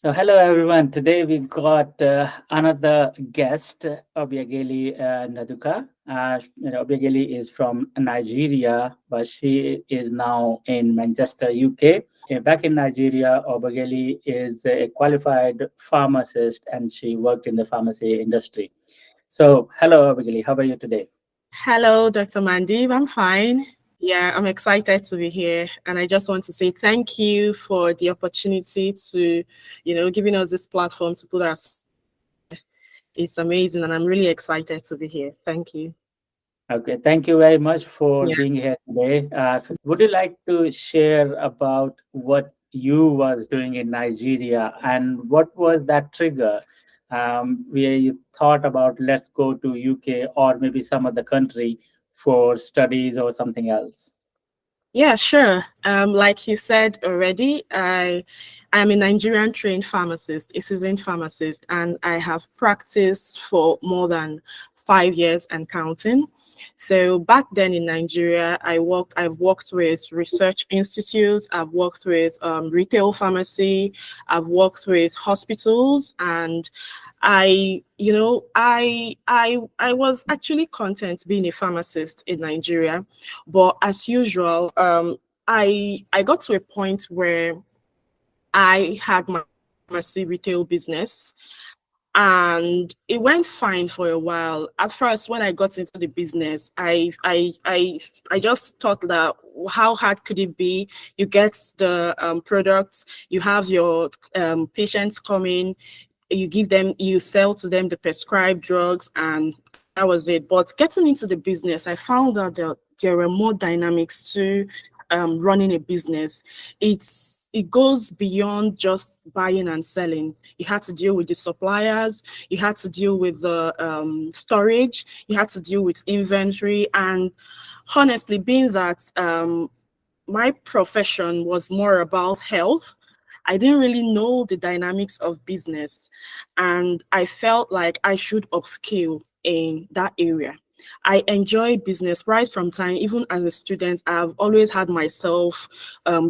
So, hello everyone. Today we got another guest, Obiageli Naduka. Obiageli is from Nigeria, but she is now in Manchester, UK. Back in Nigeria, Obiageli is a qualified pharmacist and she worked in the pharmacy industry. So, hello Obiageli, how are you today? Hello, Dr. Mandib. I'm fine. Yeah, I'm excited to be here. And I just want to say thank you for the opportunity to, giving us this platform to put us. It's amazing. And I'm really excited to be here. Thank you. Okay, thank you very much for Yeah. being here today. Would you like to share about what you was doing in Nigeria and what was that trigger where you thought about let's go to UK or maybe some other country for studies or something else? Yeah, sure. Like you said already, I'm a Nigerian-trained pharmacist, a seasoned pharmacist, and I have practiced for more than 5 years and counting. So back then in Nigeria, I've worked with research institutes, I've worked with retail pharmacy, I've worked with hospitals, and I was actually content being a pharmacist in Nigeria, but as usual, I got to a point where I had my pharmacy retail business, and it went fine for a while. At first, when I got into the business, I just thought that how hard could it be? You get the products, you have your patients coming, you sell to them the prescribed drugs, and that was it. But getting into the business, I found out that there were more dynamics to running a business. It goes beyond just buying and selling. You had to deal with the suppliers, you had to deal with the storage, you had to deal with inventory, and honestly, being that my profession was more about health, I didn't really know the dynamics of business, and I felt like I should upskill in that area. I enjoy business right from time, even as a student. I've always had myself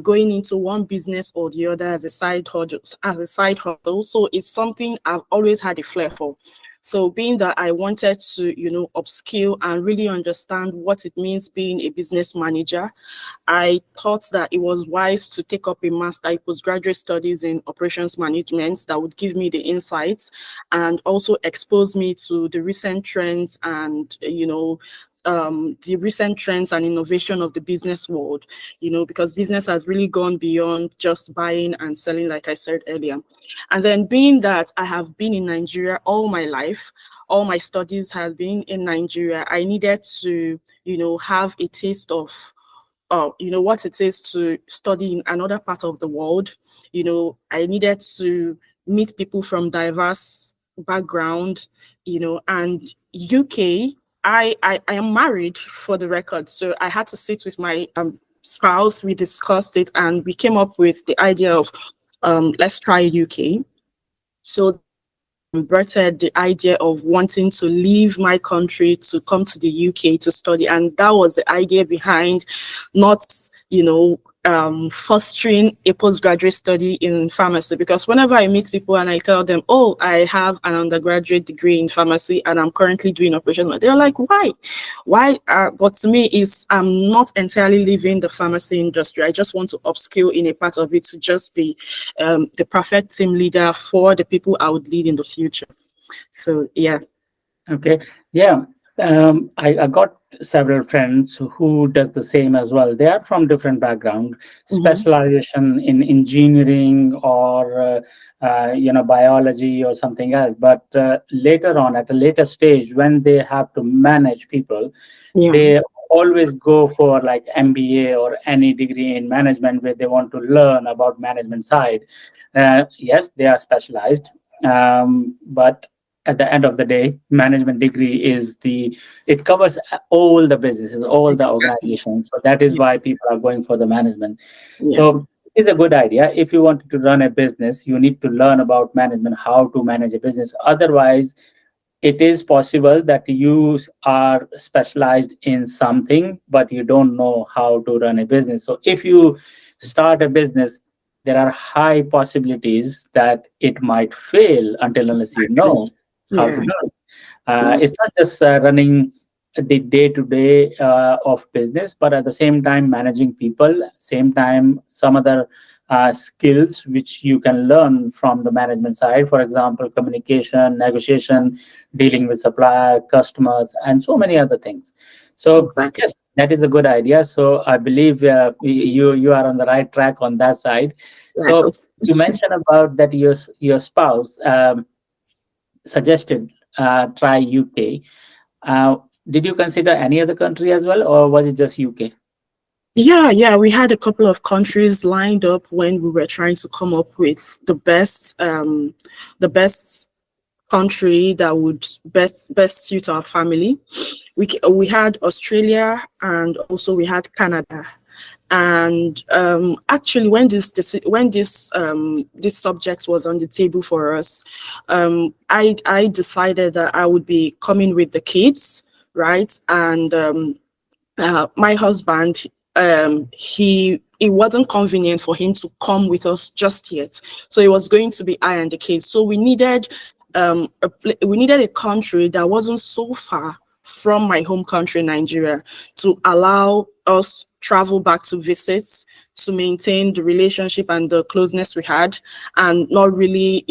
going into one business or the other as a side hustle. So it's something I've always had a flair for. So being that I wanted to, upskill and really understand what it means being a business manager, I thought that it was wise to take up a master, a postgraduate studies in operations management that would give me the insights and also expose me to the recent trends and, the recent trends and innovation of the business world, because business has really gone beyond just buying and selling, like I said earlier. And then being that I have been in Nigeria all my life, all my studies have been in Nigeria, I needed to, have a taste of what it is to study in another part of the world. I needed to meet people from diverse background, and UK. I am married, for the record, so I had to sit with my spouse. We discussed it and we came up with the idea of let's try UK. So birthed the idea of wanting to leave my country to come to the UK to study. And that was the idea behind not, fostering a postgraduate study in pharmacy. Because whenever I meet people and I tell them, oh, I have an undergraduate degree in pharmacy and I'm currently doing operations, they're like, why? Why? But to me, I'm not entirely leaving the pharmacy industry. I just want to upskill in a part of it to just be the perfect team leader for the people I would lead in the future. So yeah. Okay. Yeah. I got several friends who does the same as well. They are from different background, Mhm. specialization in engineering or biology or something else. But later on, at a later stage, when they have to manage people, Yeah. they always go for like MBA or any degree in management where they want to learn about management side. Yes, they are specialized, but at the end of the day, management degree it covers all the businesses, all the Exactly. organizations. So that is Yeah. why people are going for the management. Yeah. So it's a good idea. If you wanted to run a business, you need to learn about management, how to manage a business. Otherwise, it is possible that you are specialized in something, but you don't know how to run a business. So if you start a business, there are high possibilities that it might fail until unless you Exactly. know how to Yeah. do it. It's not just running the day-to-day of business, but at the same time managing people, same time some other skills which you can learn from the management side. For example, communication, negotiation, dealing with supplier, customers, and so many other things. So Exactly. yes, that is a good idea. So I believe you are on the right track on that side. I So hope so. you mentioned about that your spouse suggested try UK. Uh, did you consider any other country as well, or was it just UK? Yeah, we had a couple of countries lined up when we were trying to come up with the best country that would best suit our family. We had Australia and also we had Canada. And actually, when this subject was on the table for us, I decided that I would be coming with the kids, right? And my husband, it wasn't convenient for him to come with us just yet, so it was going to be I and the kids. So we needed a country that wasn't so far from my home country, Nigeria, to allow us travel back to visits, to maintain the relationship and the closeness we had, and not really,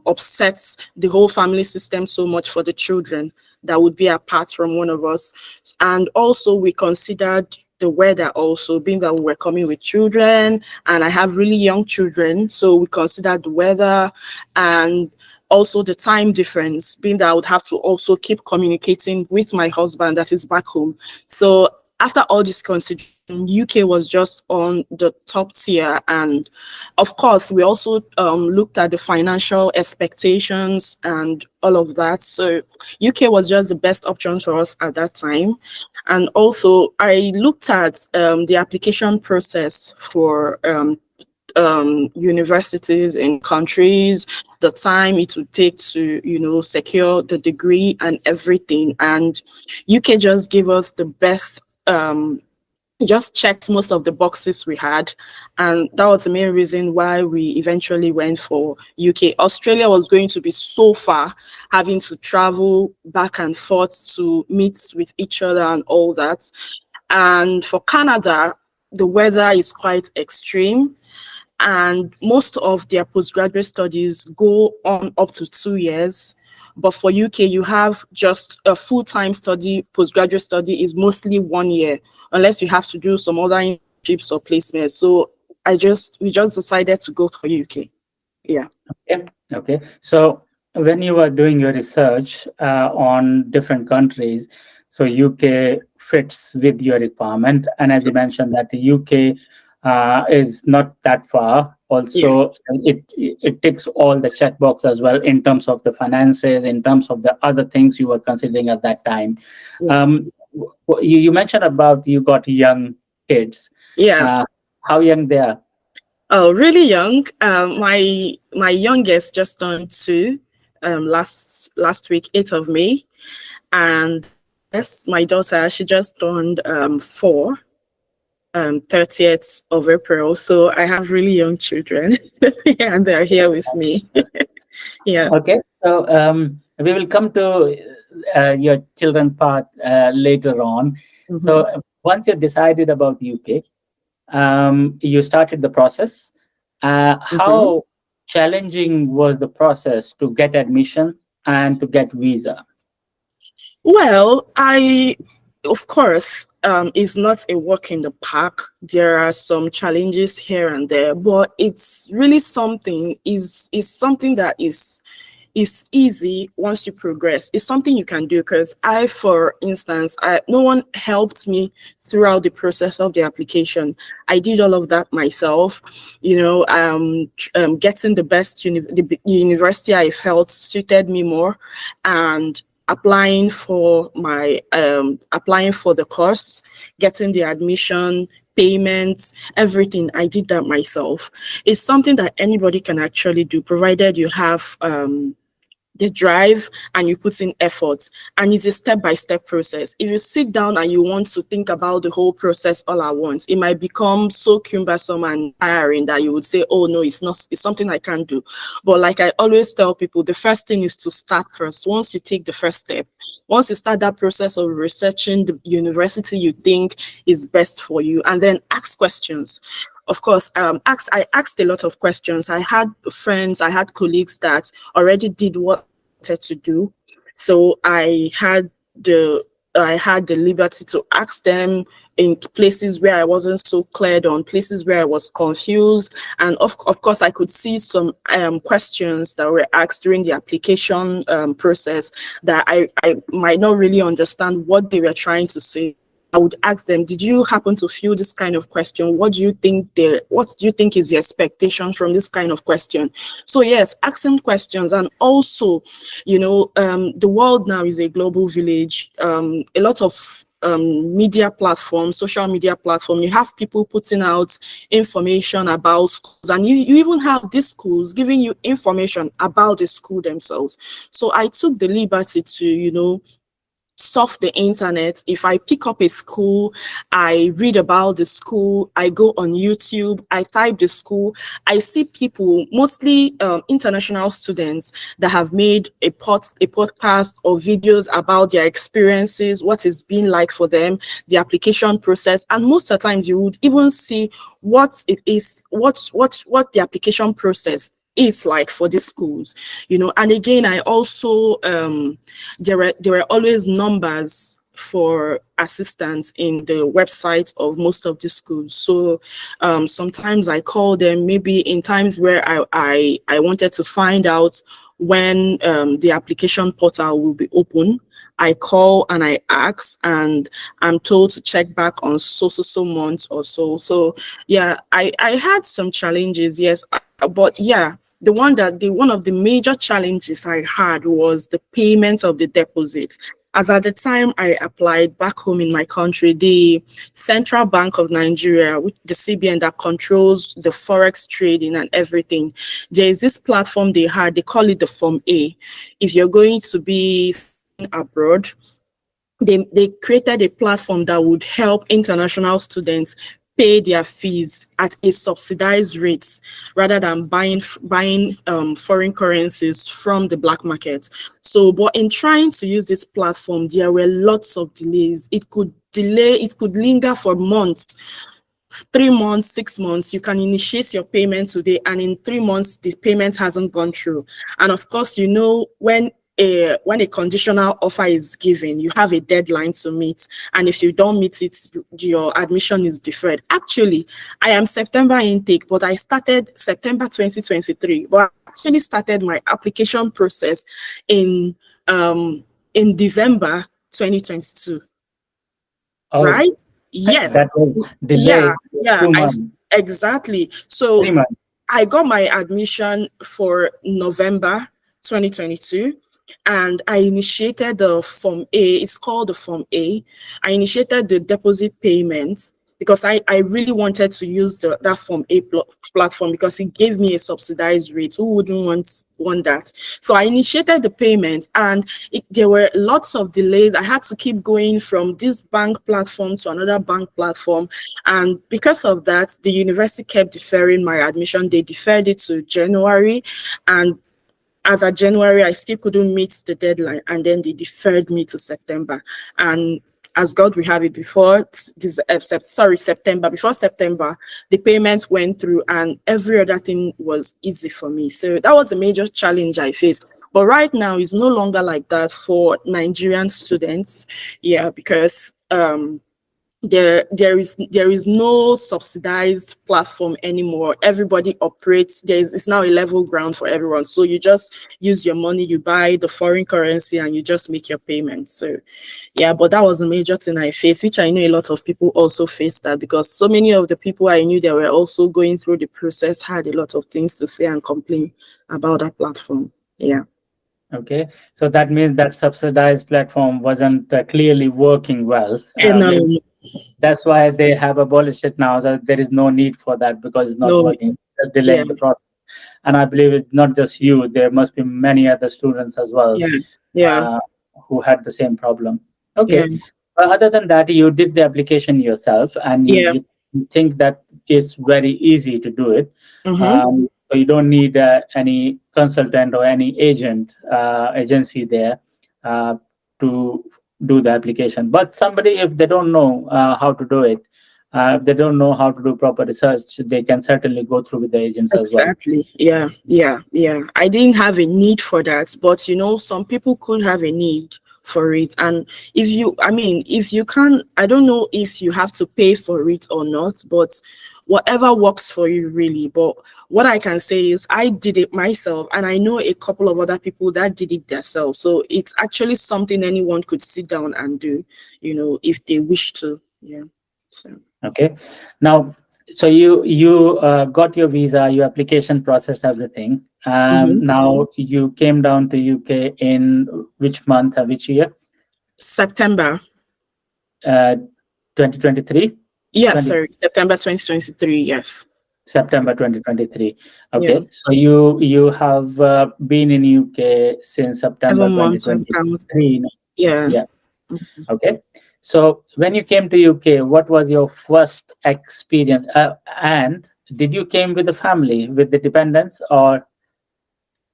upset the whole family system so much for the children that would be apart from one of us. And also we considered the weather also, being that we were coming with children and I have really young children. So we considered the weather and also the time difference, being that I would have to also keep communicating with my husband that is back home. So after all this consideration, UK was just on the top tier. And of course, we also looked at the financial expectations and all of that. So UK was just the best option for us at that time. And also, I looked at the application process for universities in countries, the time it would take to, secure the degree and everything. And UK just gave us the best, just checked most of the boxes we had. And that was the main reason why we eventually went for UK. Australia was going to be so far, having to travel back and forth to meet with each other and all that. And for Canada, the weather is quite extreme and most of their postgraduate studies go on up to 2 years. But for UK, you have just a full-time study. Postgraduate study is mostly 1 year, unless you have to do some other internships or placements. So we just decided to go for UK. Yeah. Okay. Okay. So when you were doing your research on different countries, so UK fits with your requirement, and as you mentioned that the UK is not that far. Yeah. Also, it ticks all the checkbox as well in terms of the finances, in terms of the other things you were considering at that time. Yeah. You mentioned about you got young kids. Yeah. Uh, how young they are? Oh, really young. My youngest just turned 2 last week, 8th of May. And yes, my daughter, she just turned 4, 30th of April. So I have really young children. Yeah, and they're here with me. Yeah. Okay, so we will come to your children part later on. So Mhm. once you decided about UK, you started the process. Mhm. How challenging was the process to get admission and to get visa? Well, of course, it's not a walk in the park. There are some challenges here and there, but it's really is something that is easy once you progress. It's something you can do because for instance, no one helped me throughout the process of the application. I did all of that myself. Getting the best the university I felt suited me more, and applying for the course, getting the admission, payment, everything. I did that myself. It's something that anybody can actually do, provided you have the drive, and you put in effort, and it's a step-by-step process. If you sit down and you want to think about the whole process all at once, it might become so cumbersome and tiring that you would say, oh no, it's something I can't do. But like I always tell people, the first thing is to start first. Once you take the first step, once you start that process of researching the university you think is best for you, and then ask questions. Of course, I asked a lot of questions. I had friends, I had colleagues that already did what I wanted to do. So I had the liberty to ask them in places where I wasn't so clear on, places where I was confused. And of course, I could see some questions that were asked during the application process that I might not really understand what they were trying to say. I would ask them, did you happen to feel this kind of question? What do you think is the expectation from this kind of question? So yes, asking questions. And also, the world now is a global village. A lot of media platforms, social media platform, you have people putting out information about schools, and you even have these schools giving you information about the school themselves. So I took the liberty to, surf the internet. If I pick up a school, I read about the school, I go on YouTube, I type the school, I see people, mostly international students, that have made a podcast or videos about their experiences, what it's been like for them, the application process. And most of the times you would even see what it is, what the application process is like for these schools, and again, I also there were always numbers for assistance in the website of most of the schools. So sometimes I call them, maybe in times where I wanted to find out when the application portal will be open. I call and I ask, and I'm told to check back on so months or so. So yeah, I had some challenges, yes, but yeah, one of the major challenges I had was the payment of the deposit. As at the time I applied back home in my country, the Central Bank of Nigeria, the CBN that controls the forex trading and everything, there is this platform they call it the Form A. If you're going to be abroad, they created a platform that would help international students pay their fees at a subsidized rate rather than buying foreign currencies from the black market. So, but in trying to use this platform, there were lots of delays. It could linger for months. 3 months, 6 months, you can initiate your payment today, and in 3 months, the payment hasn't gone through. And of course, when a conditional offer is given, you have a deadline to meet, and if you don't meet it, your admission is deferred. Actually, I am September intake, but I started September 2023, but I actually started my application process in December 2022. Oh, right? Yes. that was delayed Yeah, 2 months, exactly. So 3 months. I got my admission for November 2022, and I initiated the Form A. It's called the Form A. I initiated the deposit payment because I really wanted to use that Form A platform because it gave me a subsidized rate. Who wouldn't want that? So I initiated the payment, and there were lots of delays. I had to keep going from this bank platform to another bank platform. And because of that, the university kept deferring my admission. They deferred it to January. And as of January, I still couldn't meet the deadline. And then they deferred me to September. And as God will have it, September, before September, the payment went through and every other thing was easy for me. So that was a major challenge I faced. But right now, it's no longer like that for Nigerian students. Yeah, because there is no subsidized platform anymore. Everybody operates. It's now a level ground for everyone. So you just use your money, you buy the foreign currency, and you just make your payment. So yeah, but that was a major thing I faced, which I know a lot of people also faced that, because so many of the people I knew that were also going through the process had a lot of things to say and complain about that platform. Yeah. Okay, so that means that subsidized platform wasn't clearly working well. Maybe No, that's why they have abolished it now. So there is no need for that because it's not no, working. Just yeah. delaying the process. And I believe it's not just you, there must be many other students as well Yeah. Yeah. uh, who had the same problem. Yeah. Okay. Other than that, you did the application yourself, and Yeah. you think that it's very easy to do it. Mm-hmm. So you don't need any consultant or any agency there to do the application. But somebody, if they don't know how to do it, if they don't know how to do proper research, they can certainly go through with the agents as well. Exactly. Yeah. Yeah. Yeah. I didn't have a need for that, but some people could have a need for it. And if you can, I don't know if you have to pay for it or not, but whatever works for you, really. But what I can say is I did it myself, and I know a couple of other people that did it themselves. So it's actually something anyone could sit down and do, if they wish to. Yeah. So. Okay. Now, so you got your visa, your application processed everything. Mhm. Now you came down to UK in which month, which year? September. 2023. Yes, 20, sir. September 2023. Yes. September 2023. Yeah. Okay. So you have been in UK since September 7 months and counting. 2023. Yeah. Yeah. Mhm. Okay. So when you came to UK, what was your first experience? And did you came with the family, with the dependents, or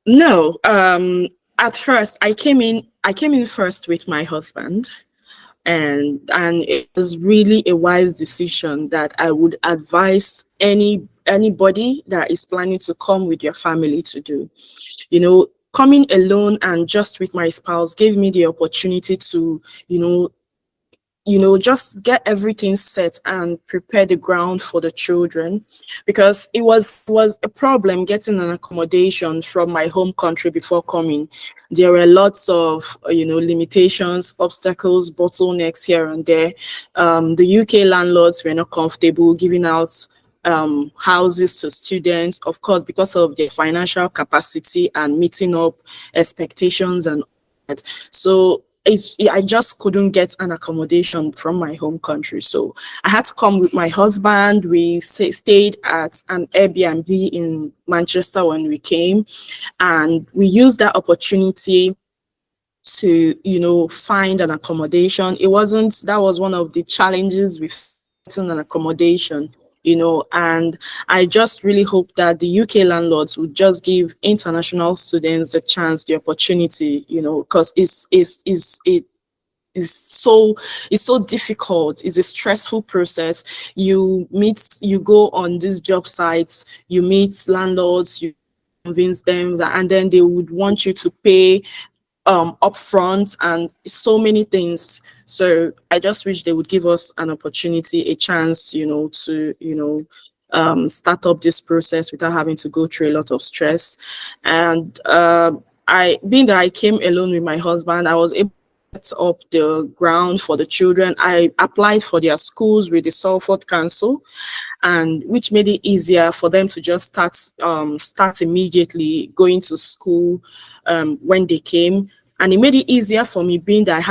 No. At first, I came in first with my husband, and it was really a wise decision that I would advise anybody that is planning to come with your family to do. Coming alone and just with my spouse gave me the opportunity to, just get everything set and prepare the ground for the children, because it was a problem getting an accommodation from my home country before coming. There were lots of limitations, obstacles, bottlenecks here and there. The UK landlords were not comfortable giving out houses to students, of course, because of their financial capacity and meeting up expectations and all that. So I just couldn't get an accommodation from my home country. So I had to come with my husband. We stayed at an Airbnb in Manchester when we came, and we used that opportunity to, find an accommodation. That was one of the challenges with getting an accommodation. And I just really hope that the UK landlords would just give international students the chance, the opportunity, because it's so difficult. It's a stressful process. You go on these job sites, you meet landlords, you convince them that, and then they would want you to pay upfront and so many things. So I just wish they would give us an opportunity, a chance, to start up this process without having to go through a lot of stress. And being that I came alone with my husband, I was able to set up the ground for the children. I applied for their schools with the Salford Council, and which made it easier for them to just start immediately going to school when they came. And it made it easier for me, being that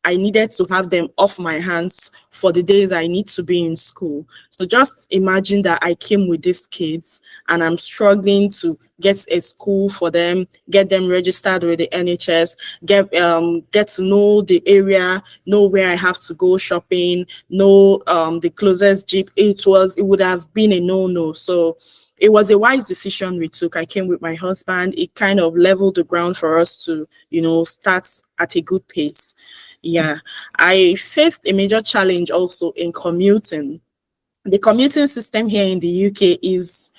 I needed to have them off my hands for the days I need to be in school. So just imagine that I came with these kids and I'm struggling to get a school for them, get them registered with the NHS, get to know the area, know where I have to go shopping, know the closest jeep. It would have been a no-no. So it was a wise decision we took. I came with my husband. It kind of leveled the ground for us to, start at a good pace. Yeah, I faced a major challenge also in commuting. The commuting system here in the UK is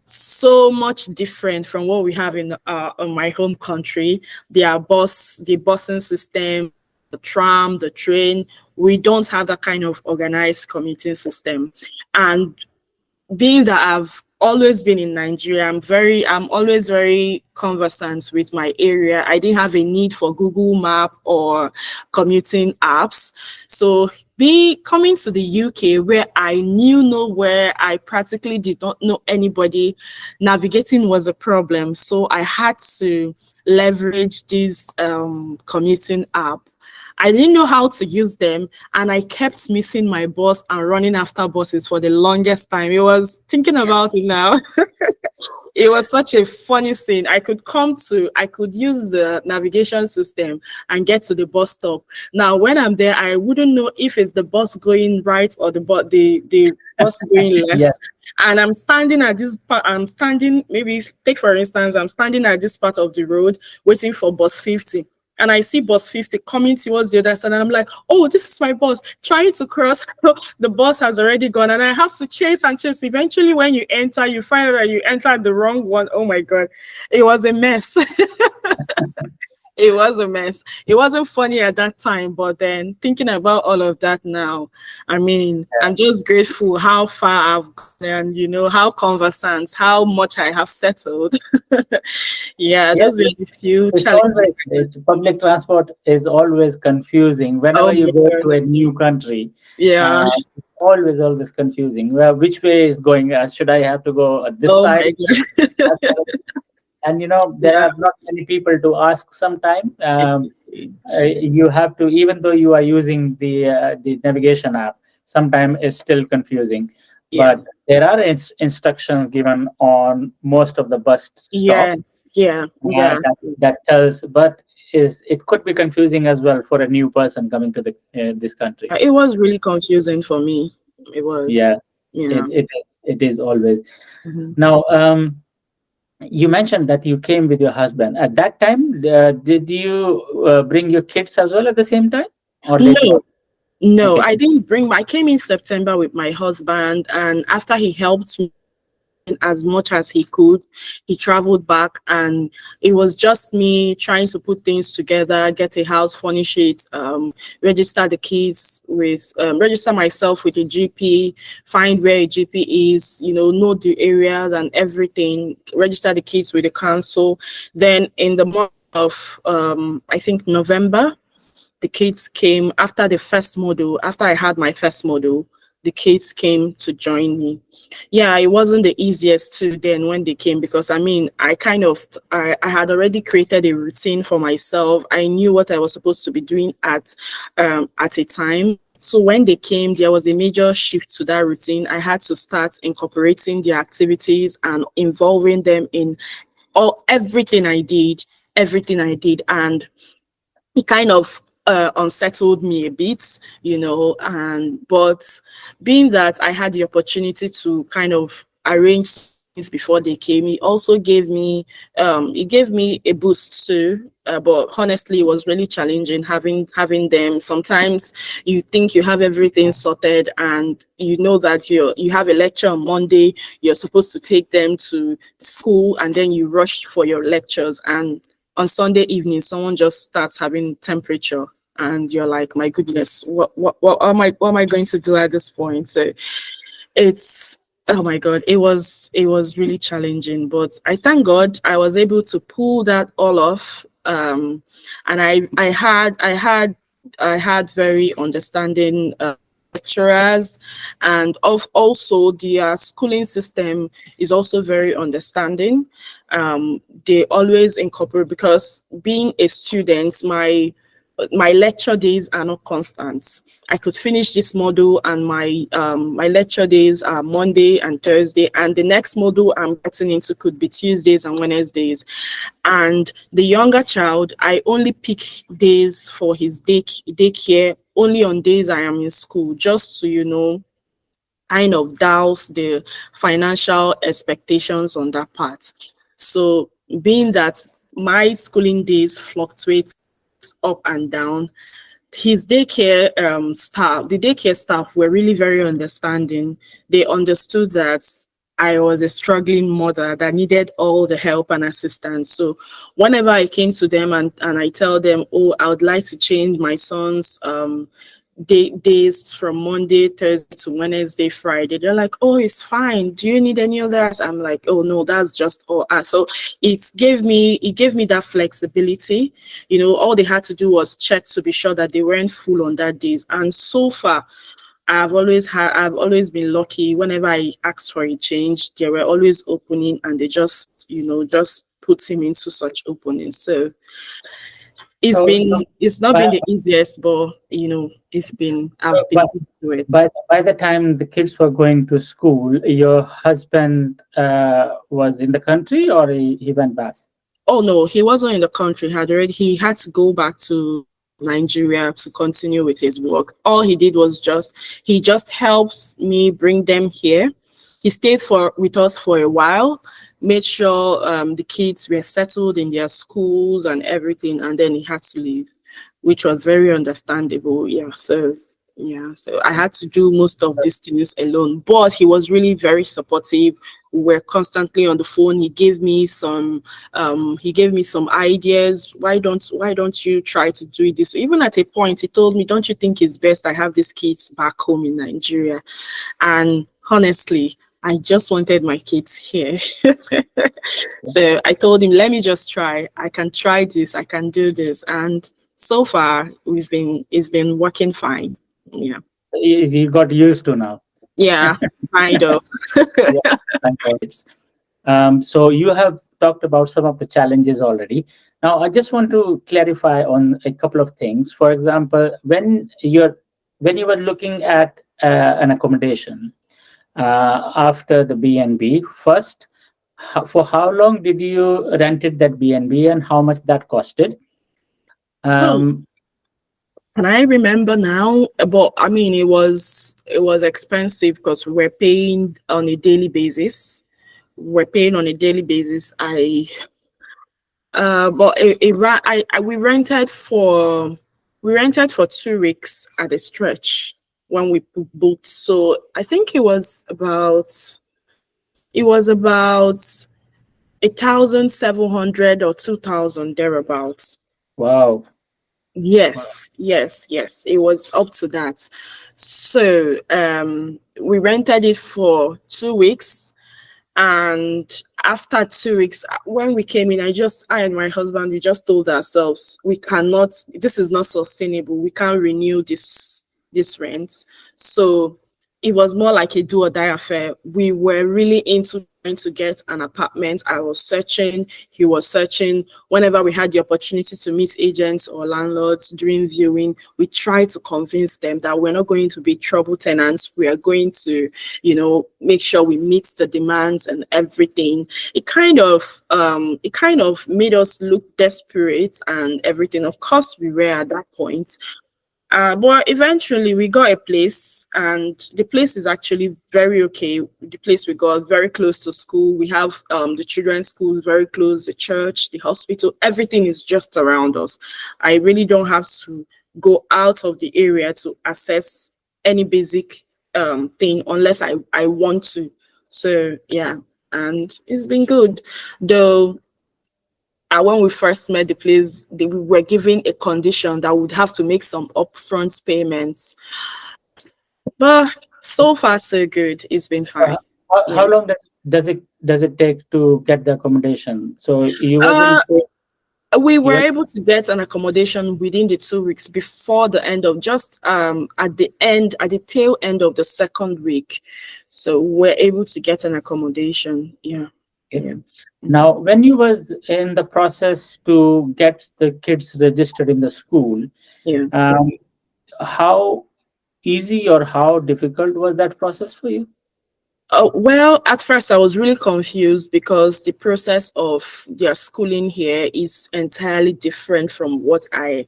so much different from what we have in my home country. The busing system, the tram, the train. We don't have that kind of organized commuting system. And being that I've always been in Nigeria, I'm always very conversant with my area. I didn't have a need for Google Map or commuting apps. So coming to the UK, where I knew nowhere, I practically did not know anybody, navigating was a problem. So I had to leverage this commuting app. I didn't know how to use them, and I kept missing my bus and running after buses for the longest time. It was, thinking about it now, it was such a funny scene. I could use the navigation system and get to the bus stop. Now, when I'm there, I wouldn't know if it's the bus going right or the bus going left. Yeah. And I'm standing at this part, maybe take for instance, I'm standing at this part of the road waiting for bus 50. And I see bus 50 coming towards the other side. And I'm like, oh, this is my bus. Trying to cross. The bus has already gone. And I have to chase and chase. Eventually, when you enter, you find out that you entered the wrong one. Oh my God. It was a mess. It was a mess. It wasn't funny at that time, but then thinking about all of that now, I mean, I'm just grateful how far I've gone and, you know, how conversant, how much I have settled. Yeah, Yes, those were the few it's challenges. public transport is always confusing whenever Oh you my go God. to a new country. Yeah. It's always confusing. Well, which way is going? Should I have to go this Oh side? my God. And you know, there Yeah, are not many people to ask sometime. exactly. You have to, even though you are using the navigation app, sometimes it's still confusing. Yeah. But there are instructions given on most of the bus stop Yes. Yeah. Yeah. that tells, but is it could be confusing as well for a new person coming to the this country. It was really confusing for me. It was. Yeah, Yeah. it is always. Mhm. Now, you mentioned that you came with your husband. At that time, did you bring your kids as well at the same time, or later on? No, no, Okay. I didn't bring I came in September with my husband, and after he helped me as much as he could, he traveled back, and it was just me trying to put things together, get a house, furnish it, register the kids with, register myself with a GP, find where a GP is, you know the areas and everything, register the kids with the council. Then in the month of, I think November, the kids came after the first module. After I had my first module, the kids came to join me. Yeah, it wasn't the easiest to then when they came, because I mean, I had already created a routine for myself. I knew what I was supposed to be doing at a time. So when they came, there was a major shift to that routine. I had to start incorporating their activities and involving them in everything I did, and it kind of unsettled me a bit, and but being that I had the opportunity to kind of arrange things before they came, it gave me a boost too. But honestly, it was really challenging having them. Sometimes you think you have everything sorted, and you know that you have a lecture on Monday, you're supposed to take them to school, and then you rush for your lectures, and on Sunday evening, someone just starts having temperature, and you're like, my goodness, what am I going to do at this point? So it's, oh my God, it was really challenging, but I thank God I was able to pull that all off. And I had very understanding lecturers, and also the schooling system is also very understanding. They always incorporate, because being a student, my lecture days are not constant. I could finish this module, and my lecture days are Monday and Thursday, and the next module I'm getting into could be Tuesdays and Wednesdays. And the younger child, I only pick days for his daycare only on days I am in school, just to kind of douse the financial expectations on that part. So being that my schooling days fluctuate up and down, his the daycare staff were really very understanding. They understood that I was a struggling mother that needed all the help and assistance. So whenever I came to them, and I tell them, oh, I would like to change my son's days from Monday, Thursday to Wednesday, Friday, they're like, oh, it's fine. Do you need any others? I'm like, oh no, that's just all. So it gave me that flexibility. All they had to do was check to be sure that they weren't full on that days. And so far, I've always been lucky. Whenever I asked for a change, they were always opening, and they just put him into such openings. So It's So, been, it's not by, been the easiest, but it's been, I've been by, able to do it. by the time the kids were going to school, your husband was in the country, or he went back? Oh no, he wasn't in the country. He had to go back to Nigeria to continue with his work. All he did was he just helps me bring them here. He stayed with us for a while, made sure the kids were settled in their schools and everything, and then he had to leave, which was very understandable. So I had to do most of these things alone, but he was really very supportive. We were constantly on the phone. He gave me some ideas. Why don't you try to do it this way? Even at a point he told me, don't you think it's best I have these kids back home in Nigeria? And honestly, I just wanted my kids here. So I told him, let me just try. I can try this, I can do this. And so far it's been working fine. Yeah. You got used to now. Yeah, kind of. Yeah, thank God. So you have talked about some of the challenges already. Now, I just want to clarify on a couple of things. For example, when you were looking at an accommodation after the B&B, first, for how long did you rented that B&B, and how much that costed? Oh, Um, and I remember now, but I mean, it was expensive because we were paying on a daily basis. I but it ran. We rented for 2 weeks at a stretch when we booked. So I think it was about 1,700 or 2,000 thereabouts. wow. Yes, it was up to that. So we rented it for 2 weeks, and after 2 weeks, when we came in, I and my husband, we just told ourselves, this is not sustainable. We can't renew this rent. So it was more like a do or die affair. We were really into trying to get an apartment. I was searching, he was searching. Whenever we had the opportunity to meet agents or landlords during viewing, we tried to convince them that we're not going to be trouble tenants. We are going to, make sure we meet the demands and everything. It kind of made us look desperate and everything. Of course, we were at that point. But eventually we got a place, and the place is actually very okay. The place we got very close to school. We have the children's school very close, the church, the hospital, everything is just around us. I really don't have to go out of the area to access any basic thing unless I want to. So yeah, and it's been good. Though when we first met the place, we were given a condition that we would have to make some upfront payments. But so far, so good. It's been Uh, fine. how Yeah. long does it take to get the accommodation? So you were able Uh, to we you were were, able to get an accommodation within the 2 weeks before the end of at the tail end of the second week. So we're able to get an accommodation. Yeah. okay. Yeah. Now, when you was in the process to get the kids registered in the school, Yeah. um, how easy or how difficult was that process for you? Oh, well, at first I was really confused because the process of their schooling here is entirely different from what I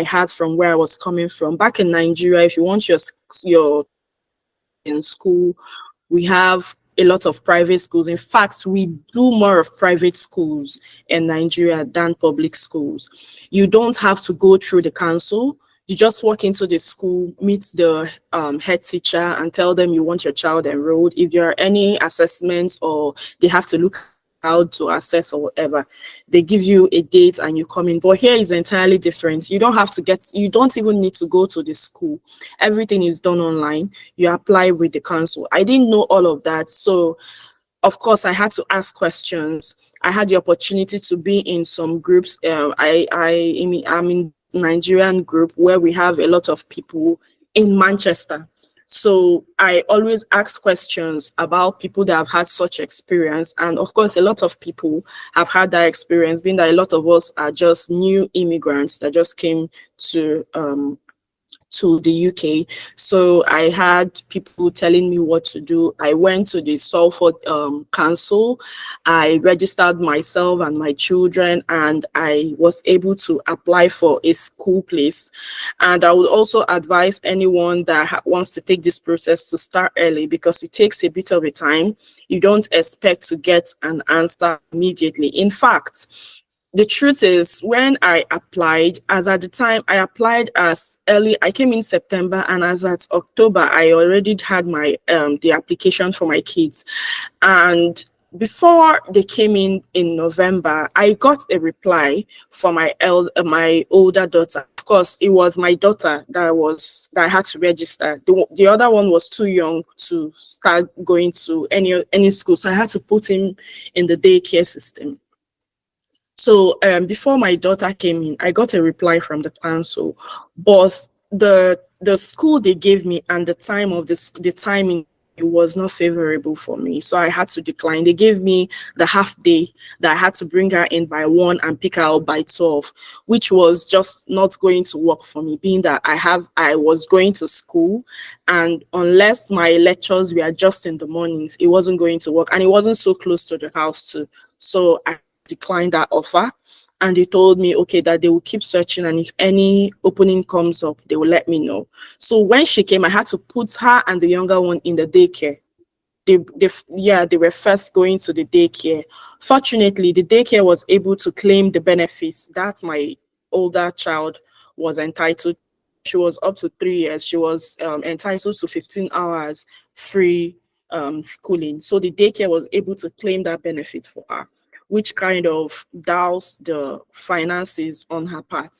had from where I was coming from. Back in Nigeria, if you want your in school, we have a lot of private schools. In fact, we do more of private schools in Nigeria than public schools. You don't have to go through the council. You just walk into the school, meet the head teacher, and tell them you want your child enrolled. If there are any assessments or they have to look out to assess or whatever, they give you a date and you come in. But here is entirely different. You don't even need to go to the school. Everything is done online. You apply with the council. I didn't know all of that. So of course I had to ask questions. I had the opportunity to be in some groups. I'm in Nigerian group where we have a lot of people in Manchester. So I always ask questions about people that have had such experience. And of course, a lot of people have had that experience, being that a lot of us are just new immigrants that just came to the UK. So I had people telling me what to do. I went to the Salford Council. I registered myself and my children, and I was able to apply for a school place. And I would also advise anyone that wants to take this process to start early, because it takes a bit of a time. You don't expect to get an answer immediately. In fact, the truth is, when I applied, as at the time I applied as early, I came in September, and as at October, I already had my the application for my kids. And before they came in November, I got a reply for my older daughter. Of course, it was my daughter that I had to register. The other one was too young to start going to any school, so I had to put him in the daycare system. So before my daughter came in, I got a reply from the council, but the school they gave me and the time of the timing, it was not favorable for me, so I had to decline. They gave me the half day that I had to bring her in by 1 and pick her up by 12, which was just not going to work for me, being that I was going to school, and unless my lectures were just in the mornings, it wasn't going to work, and it wasn't so close to the house too. So I declined that offer, and they told me, okay, that they will keep searching, and if any opening comes up, they will let me know. So when she came, I had to put her and the younger one in the daycare. They were first going to the daycare. Fortunately, the daycare was able to claim the benefits that my older child was entitled. She was up to 3 years. She was entitled to 15 hours free schooling. So the daycare was able to claim that benefit for her, which kind of doused the finances on her part.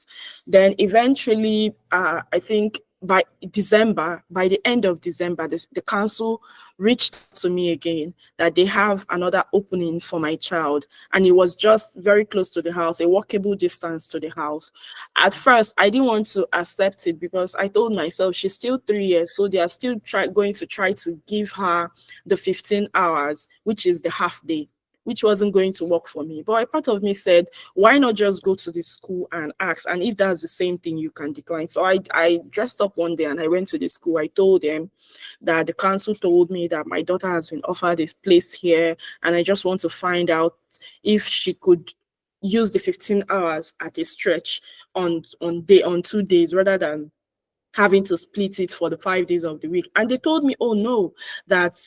Then eventually, I think by the end of December, the council reached out to me again that they have another opening for my child. And it was just very close to the house, a walkable distance to the house. At first, I didn't want to accept it because I told myself she's still 3 years, so they are still going to try to give her the 15 hours, which is the half day, which wasn't going to work for me. But a part of me said, why not just go to the school and ask? And if that's the same thing, you can decline. So I dressed up one day and I went to the school. I told them that the council told me that my daughter has been offered this place here, and I just want to find out if she could use the 15 hours at a stretch on 2 days, rather than having to split it for the 5 days of the week. And they told me, oh no, that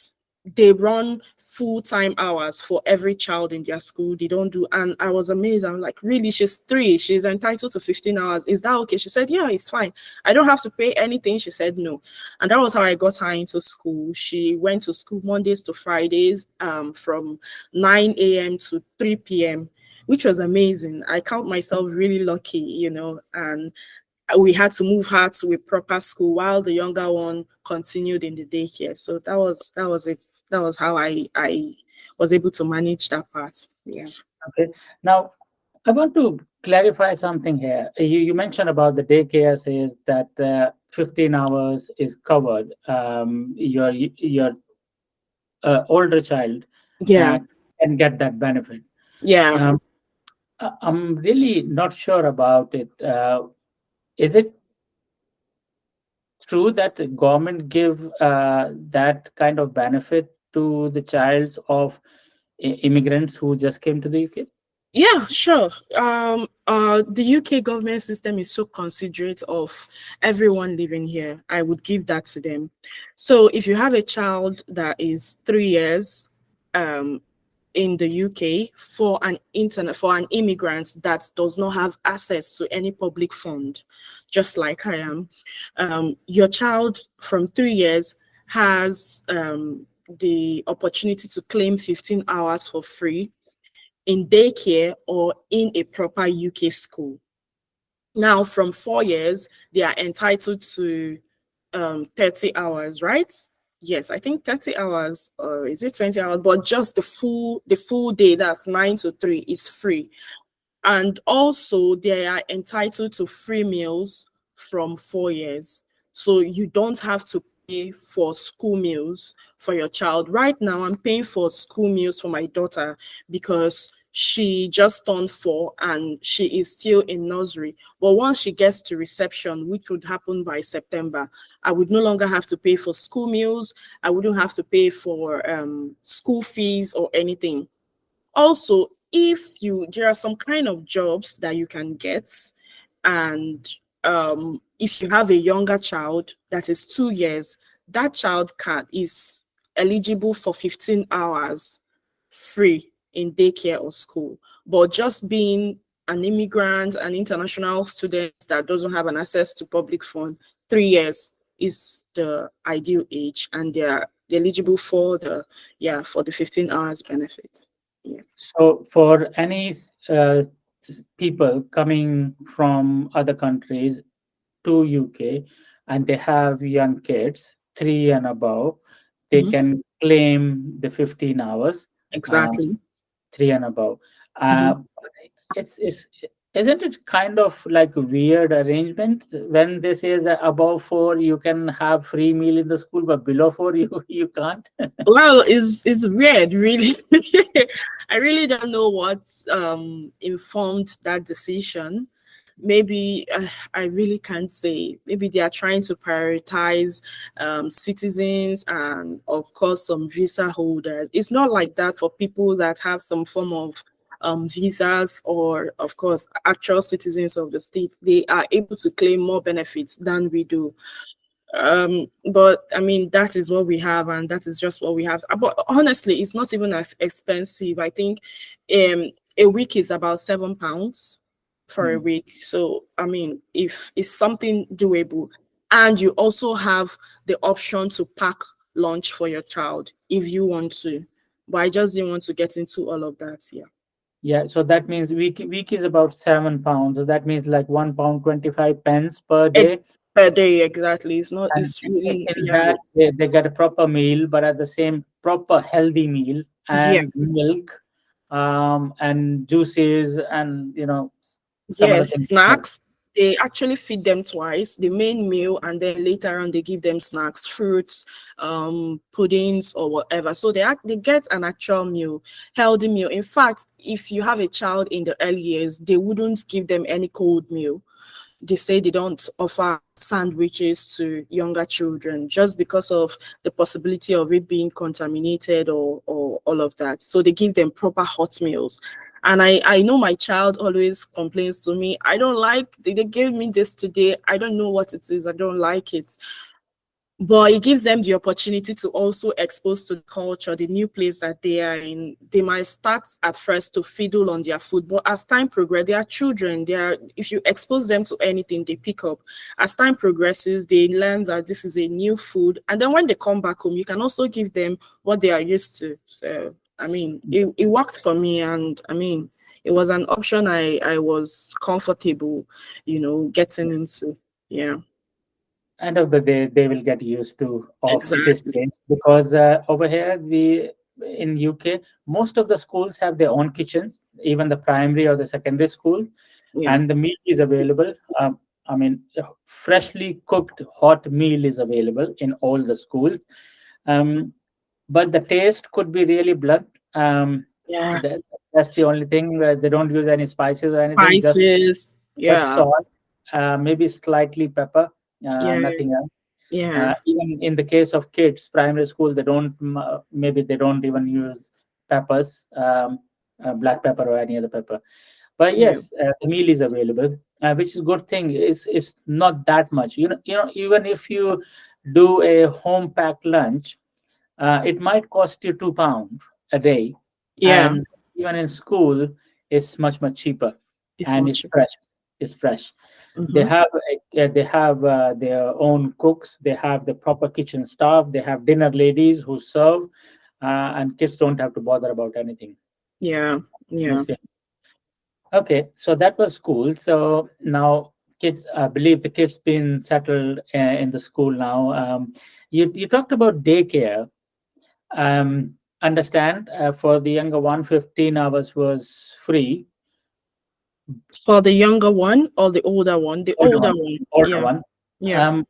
they run full-time hours for every child in their school. They don't do, and I was amazed. I'm like, really? She's 3, she's entitled to 15 hours. Is that okay? She said, yeah, it's fine. I don't have to pay anything. She said no. And that was how I got her into school. She went to school Mondays to Fridays, from 9 a.m. to 3 p.m., which was amazing. I count myself really lucky, and we had to move her to a proper school while the younger one continued in the daycare. So that was it. That was how I was able to manage that part. Yeah. Okay. Now, I want to clarify something here. You mentioned about the daycare says that 15 hours is covered. Your older child Yeah. can get that benefit. Yeah. Um, I'm really not sure about it. Is it true that the government give that kind of benefit to the child of immigrants who just came to the UK? Yeah, sure. The UK government system is so considerate of everyone living here. I would give that to them. So if you have a child that is 3 years, um, in the UK, for an immigrant that does not have access to any public fund, just like I am, your child from 3 years has the opportunity to claim 15 hours for free in daycare or in a proper UK school. Now, from 4 years, they are entitled to 30 hours, right? Yes, I think 30 hours, or is it 20 hours? But just the full day, that's 9 to 3, is free. And also they are entitled to free meals from 4 years. So you don't have to pay for school meals for your child. Right now, I'm paying for school meals for my daughter because she just turned 4 and she is still in nursery. But once she gets to reception, which would happen by September, I would no longer have to pay for school meals. I wouldn't have to pay for school fees or anything. Also, if you there are some kind of jobs that you can get, and if you have a younger child that is 2 years, that child can is eligible for 15 hours free in daycare or school. But just being an immigrant, an international student that doesn't have an access to public fund, 3 years is the ideal age, and they're eligible for the 15 hours benefit. Yeah. So for any people coming from other countries to UK and they have young kids, 3 and above, they Mhm. can claim the 15 hours, uh, Exactly. 3 and above. Mhm. Uh, it's isn't it kind of like a weird arrangement when they say that above 4 you can have free meal in the school, but below 4 you can't? Well, it's weird, really. I really don't know what informed that decision. Maybe I really can't say. Maybe they are trying to prioritize citizens and, of course, some visa holders. It's not like that for people that have some form of visas or, of course, actual citizens of the state. They are able to claim more benefits than we do. But I mean, that is what we have, and that is just what we have. But honestly, it's not even as expensive. I think a week is about £7 for a Hmm. week. So I mean, if it's something doable, and you also have the option to pack lunch for your child if you want to. But I just didn't want to get into all of that. Yeah. Yeah, so that means week is about £7. So that means like £1 25 pence per It, day. per day, exactly. It's not. And It's really, in yeah. that they get a proper meal, but at the same proper healthy meal Yeah. and milk, and juices, and some other Yes, things. snacks. They actually feed them twice, the main meal, and then later on they give them snacks, fruits, puddings or whatever. So they get an actual meal, healthy meal. In fact, if you have a child in the early years, they wouldn't give them any cold meal. They say they don't offer sandwiches to younger children just because of the possibility of it being contaminated or all of that. So they give them proper hot meals. And I know my child always complains to me, I don't like, they gave me this today. I don't know what it is. I don't like it. But it gives them the opportunity to also expose to the culture, the new place that they are in. They might start at first to fiddle on their food, but as time progresses, they are children. They are, if you expose them to anything, they pick up. As time progresses, they learn that this is a new food, and then when they come back home, you can also give them what they are used to. So I mean, it worked for me, and I mean, it was an option I was comfortable, getting into. Yeah, End of the day they will get used to of this exactly. change, because over here we in UK most of the schools have their own kitchens, even the primary or the secondary school, Yeah. and the meal is available. I mean, freshly cooked hot meal is available in all the schools, um, but the taste could be really blunt. Yeah, that, that's the only thing. They don't use any spices or anything, spices. just Yeah, salt, maybe slightly pepper, yeah, nothing else. yeah, Even in the case of kids, primary school, they don't, maybe they don't even use peppers, black pepper or any other pepper. But yeah, yes, the meal is available, which is good thing. It's not that much. Even if you do a home packed lunch, it might cost you £2 a day, yeah. and even in school, it's much cheaper, It's and it's much. fresh. It's fresh. They Mm-hmm. have their own cooks. They have the proper kitchen staff. They have dinner ladies who serve, and kids don't have to bother about anything. Yeah, yeah. Honestly. Okay, so that was school. So now kids, I believe the kids been settled in the school now. You talked about daycare. Understand, for the younger one, 15 hours was free. For the younger one or the older one? The Older older one, one. older Yeah, one. yeah. Um,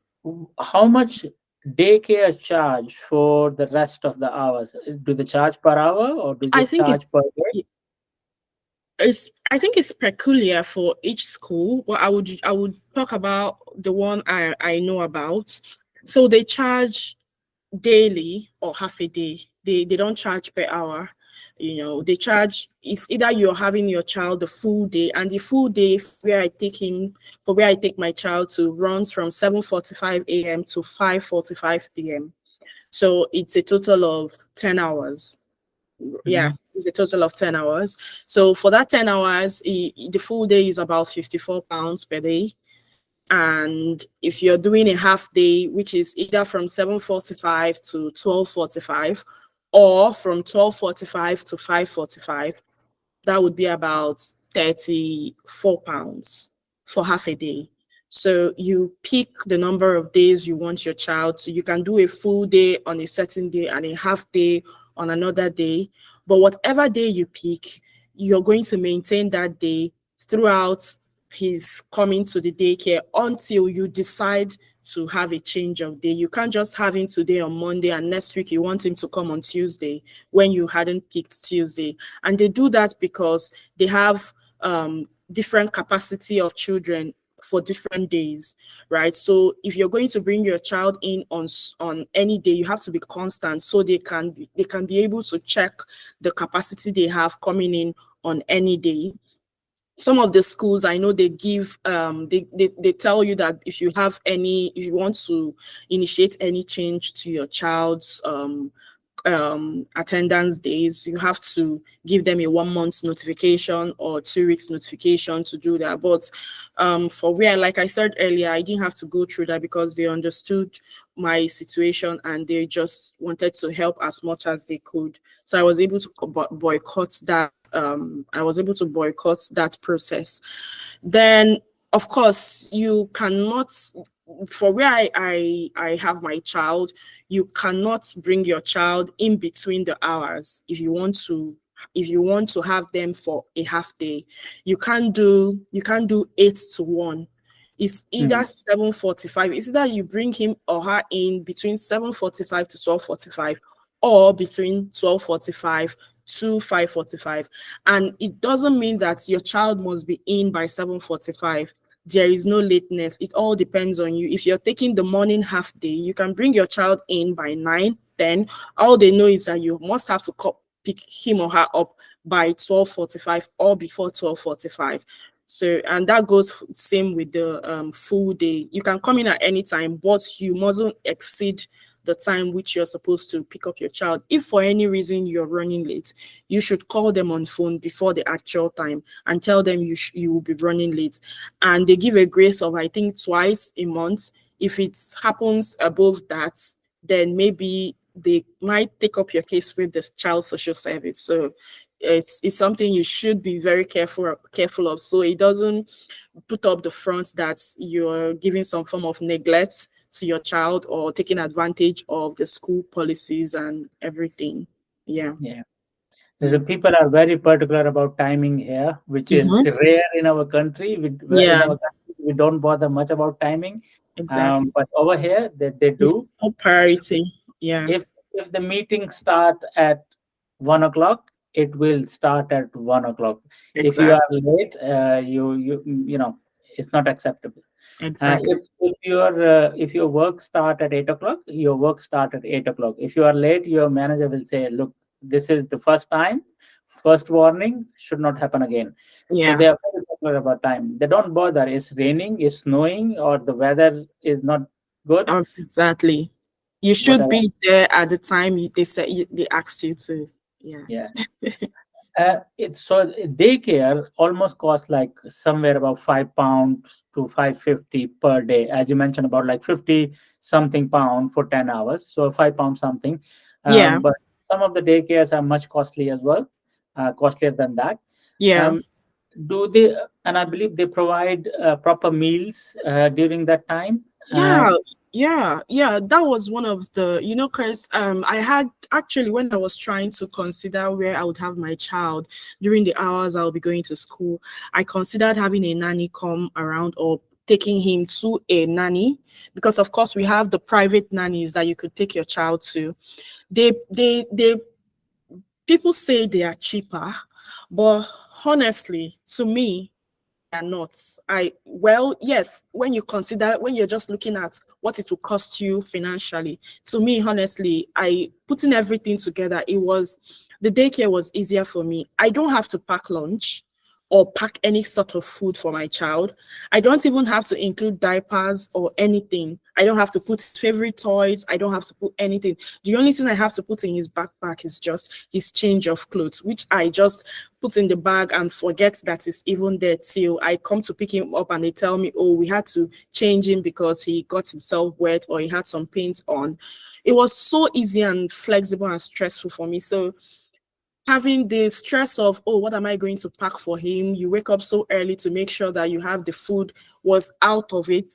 how much? daycare charge for the rest of the hours? Do they charge per hour or do they I think charge per day? I think it's peculiar for each school, but I would talk about the one I know about. So they charge daily or half a day. They don't charge per hour. They charge, it's either you're having your child the full day, and the full day for where I take my child to, runs from 7:45 a.m. to 5:45 p.m. So it's a total of 10 hours. Yeah, Mhm. it's a total of 10 hours. So for that 10 hours, the full day is about 54 pounds per day. And if you're doing a half day, which is either from 7:45 to 12:45 or from 12:45 to 5:45, that would be about 34 pounds for half a day. So you pick the number of days you want your child to. You can do a full day on a certain day and a half day on another day. But whatever day you pick, you're going to maintain that day throughout his coming to the daycare until you decide to have a change of day. You can't just have him today on Monday and next week you want him to come on Tuesday when you hadn't picked Tuesday. And they do that because they have different capacity of children for different days, right? So if you're going to bring your child in on any day, you have to be constant so they can be able to check the capacity they have coming in on any day. Some of the schools I know, they give they tell you that if you want to initiate any change to your child's attendance days, you have to give them a 1 month notification or 2 weeks notification to do that. But for where, like I said earlier, I didn't have to go through that because they understood my situation and they just wanted to help as much as they could. So I was able to boycott that. I was able to boycott that process. Then, of course, you cannot, for where I have my child, you cannot bring your child in between the hours if you want to have them for a half day. You can't do 8 to 1. It's either Mhm. 7:45. It's either you bring him or her in between 7:45 to 12:45 or between 12:45 to 5:45. And it doesn't mean that your child must be in by 7:45. There is no lateness. It all depends on you. If you're taking the morning half day, you can bring your child in by 9, 10. All they know is that you must have to pick him or her up by 12:45 or before 12:45. So, and that goes same with the full day. You can come in at any time, but you mustn't exceed the time which you're supposed to pick up your child. If for any reason you're running late, you should call them on phone before the actual time and tell them you will be running late. And they give a grace of, I think, twice a month. If it happens above that, then maybe they might take up your case with the child social service. So it's something you should be very careful of, so it doesn't put up the front that you're giving some form of neglect to your child or taking advantage of the school policies and everything. Yeah. Yeah. The Yeah. people are very particular about timing here, which is Mhm. rare in our country. In Yeah, our country, we don't bother much about timing, exactly. but over here they It's do. top priority. Yeah, If the meeting start at 1 o'clock, it will start at 1 o'clock. If you are exactly. late, it's not acceptable. Exactly. If your work start at 8 o'clock, your work start at 8 o'clock. If you are late, your manager will say, "Look, this is the first time, first warning, should not happen again." So Yeah, they are very particular about time. They don't bother. It's raining, it's snowing, or the weather is not good, exactly. You should whatever. be there at the time they asked you to. Yeah. Yeah. It's so daycare almost costs like somewhere about £5 to 550 per day, as you mentioned, about like 50 something pound for 10 hours, so £5 something. Yeah. But some of the daycares are much costly as well, costlier than that. Yeah. Um, do they? And I believe they provide proper meals during that time. Yeah, yeah. That was one of the, because I had actually, when I was trying to consider where I would have my child during the hours I'll be going to school, I considered having a nanny come around or taking him to a nanny, because of course we have the private nannies that you could take your child to. They people say they are cheaper, but honestly, to me, are not. Well, yes, when you consider, when you're just looking at what it will cost you financially, to me, honestly, I putting everything together, the daycare was easier for me. I don't have to pack lunch or pack any sort of food for my child. I don't even have to include diapers or anything. I don't have to put his favorite toys. I don't have to put anything. The only thing I have to put in his backpack is just his change of clothes, which I just put in the bag and forget that it's even there till I come to pick him up and they tell me, oh, we had to change him because he got himself wet or he had some paint on. It was so easy and flexible and stressful for me. So having the stress of, oh, what am I going to pack for him? You wake up so early to make sure that you have the food was out of it.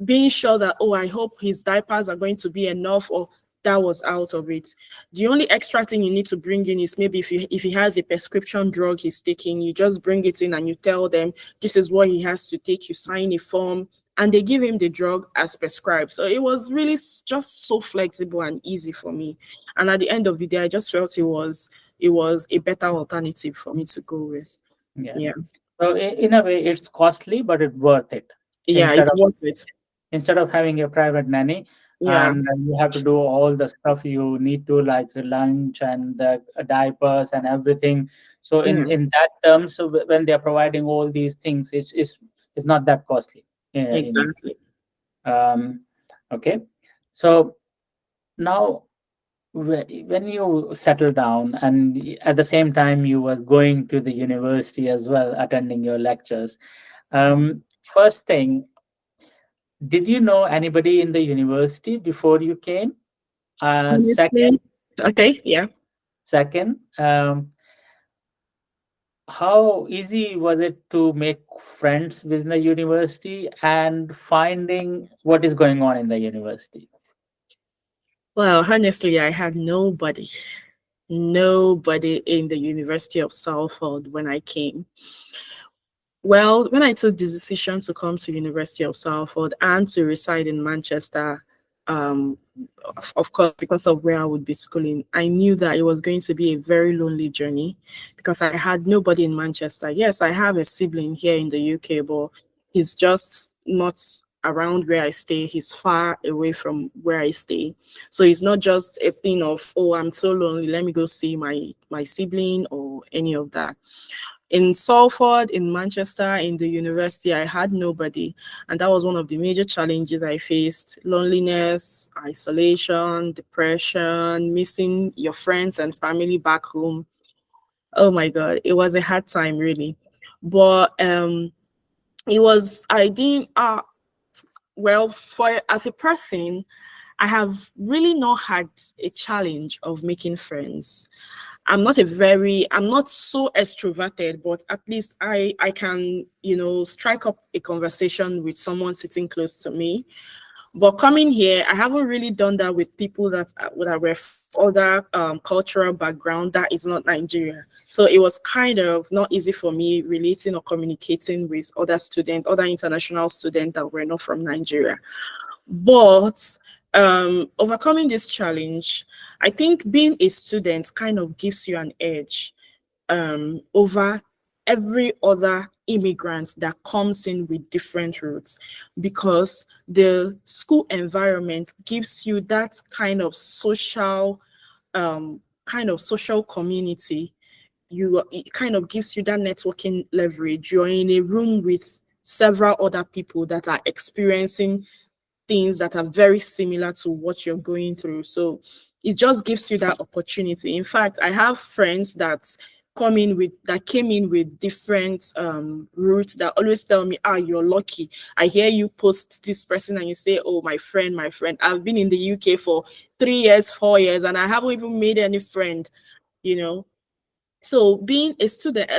Being sure that, oh, I hope his diapers are going to be enough, or that was out of it. The only extra thing you need to bring in is maybe if he has a prescription drug he's taking, you just bring it in and you tell them this is what he has to take. You sign a form and they give him the drug as prescribed. So it was really just so flexible and easy for me. And at the end of the day, I just felt it was a better alternative for me to go with. Yeah. So in a way, it's costly, but it's worth it. Yeah, it's worth it. Instead of having a private nanny, Yeah. and you have to do all the stuff you need to, like lunch and diapers and everything. So in that terms, so when they are providing all these things, it's not that costly. Exactly. Okay. So now when you settle down and at the same time you were going to the university as well, attending your lectures, first thing, did you know anybody in the university before you came? Honestly, okay, yeah. Second, how easy was it to make friends within the university and finding what is going on in the university? Well, honestly, I had nobody in the University of Salford when I came. Well, when I took the decision to come to University of Salford and to reside in Manchester, um, of course, because of where I would be schooling, I knew that it was going to be a very lonely journey because I had nobody in Manchester. Yes, I have a sibling here in the UK, but he's just not around where I stay. He's far away from where I stay. So it's not just a thing of, oh, I'm so lonely, let me go see my sibling or any of that. In Salford, in Manchester, in the university, I had nobody. And that was one of the major challenges I faced: loneliness, isolation, depression, missing your friends and family back home. Oh my God, it was a hard time, really. But it was, I didn't, well, for as a person, I have really not had a challenge of making friends. I'm not so extroverted, but at least I can, strike up a conversation with someone sitting close to me. But coming here, I haven't really done that with people that were other cultural background that is not Nigeria. So it was kind of not easy for me relating or communicating with other international students that were not from Nigeria. But overcoming this challenge, I think being a student kind of gives you an edge over every other immigrant that comes in with different routes, because the school environment gives you that kind of social community. It kind of gives you that networking leverage. You're in a room with several other people that are experiencing things that are very similar to what you're going through. So it just gives you that opportunity. In fact, I have friends that came in with different routes that always tell me, you're lucky. I hear you post this person and you say, oh, my friend. I've been in the UK for 3 years, 4 years, and I haven't even made any friend, you know. So being a student,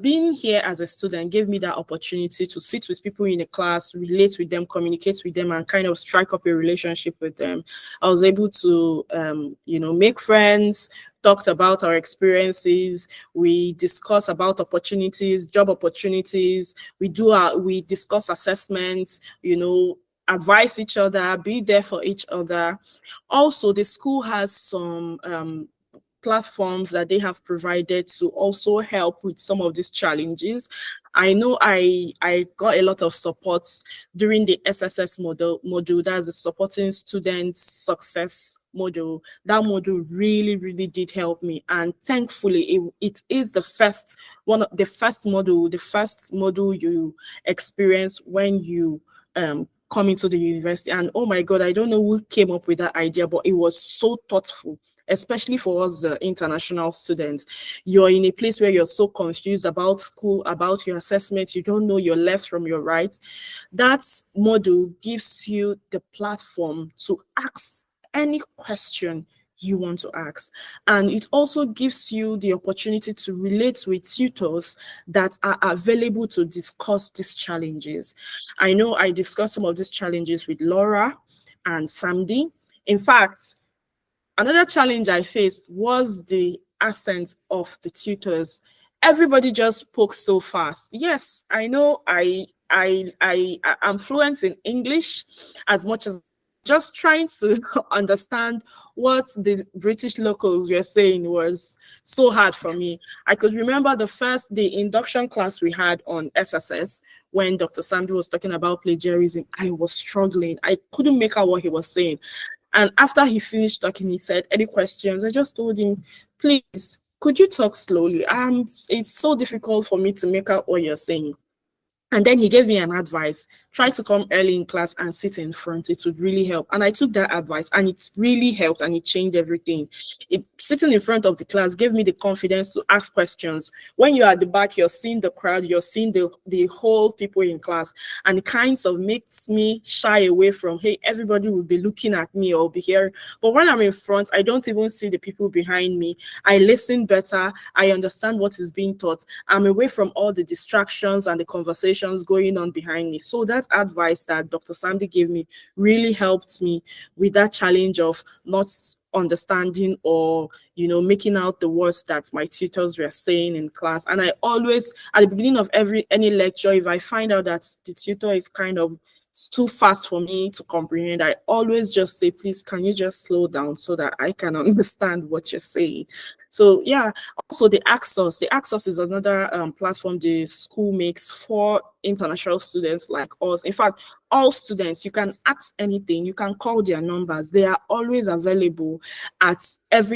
being here as a student gave me that opportunity to sit with people in a class, relate with them, communicate with them, and kind of strike up a relationship with them. I was able to, make friends, talked about our experiences. We discuss about opportunities, job opportunities. We discuss assessments, advise each other, be there for each other. Also, the school has some platforms that they have provided to also help with some of these challenges. I know I got a lot of support during the SSS module, that's the supporting students success module. That module really did help me, and thankfully it is the first module you experience when you come into the university. And oh my god, I don't know who came up with that idea, but it was so thoughtful, especially for us, the international students. You're in a place where you're so confused about school, about your assessment, you don't know your left from your right. That model gives you the platform to ask any question you want to ask. And it also gives you the opportunity to relate with tutors that are available to discuss these challenges. I know I discussed some of these challenges with Laura and Samdi. In fact, another challenge I faced was the accent of the tutors. Everybody just spoke so fast. Yes, I know I'm fluent in English as much as just trying to understand what the British locals were saying was so hard for me. I could remember the induction class we had on SSS when Dr. Sandu was talking about plagiarism. I was struggling. I couldn't make out what he was saying. And after he finished talking, he said, "Any questions?" I just told him, "Please, could you talk slowly? It's so difficult for me to make out what you're saying." And then he gave me an advice: try to come early in class and sit in front. It would really help. And I took that advice, and it really helped, and it changed everything. Sitting in front of the class gave me the confidence to ask questions. When you're at the back, you're seeing the crowd, you're seeing the whole people in class, and it kind of makes me shy away from, hey, everybody will be looking at me or be here. But when I'm in front, I don't even see the people behind me. I listen better. I understand what is being taught. I'm away from all the distractions and the conversations going on behind me. So that advice that Dr. Sandy gave me really helped me with that challenge of not understanding or making out the words that my tutors were saying in class. And I always, at the beginning of any lecture, if I find out that the tutor is kind of too fast for me to comprehend, I always just say, "Please, can you just slow down so that I can understand what you're saying?" So yeah, also the Axos is another platform the school makes for international students like us. In fact, all students, you can ask anything, you can call their numbers. They are always available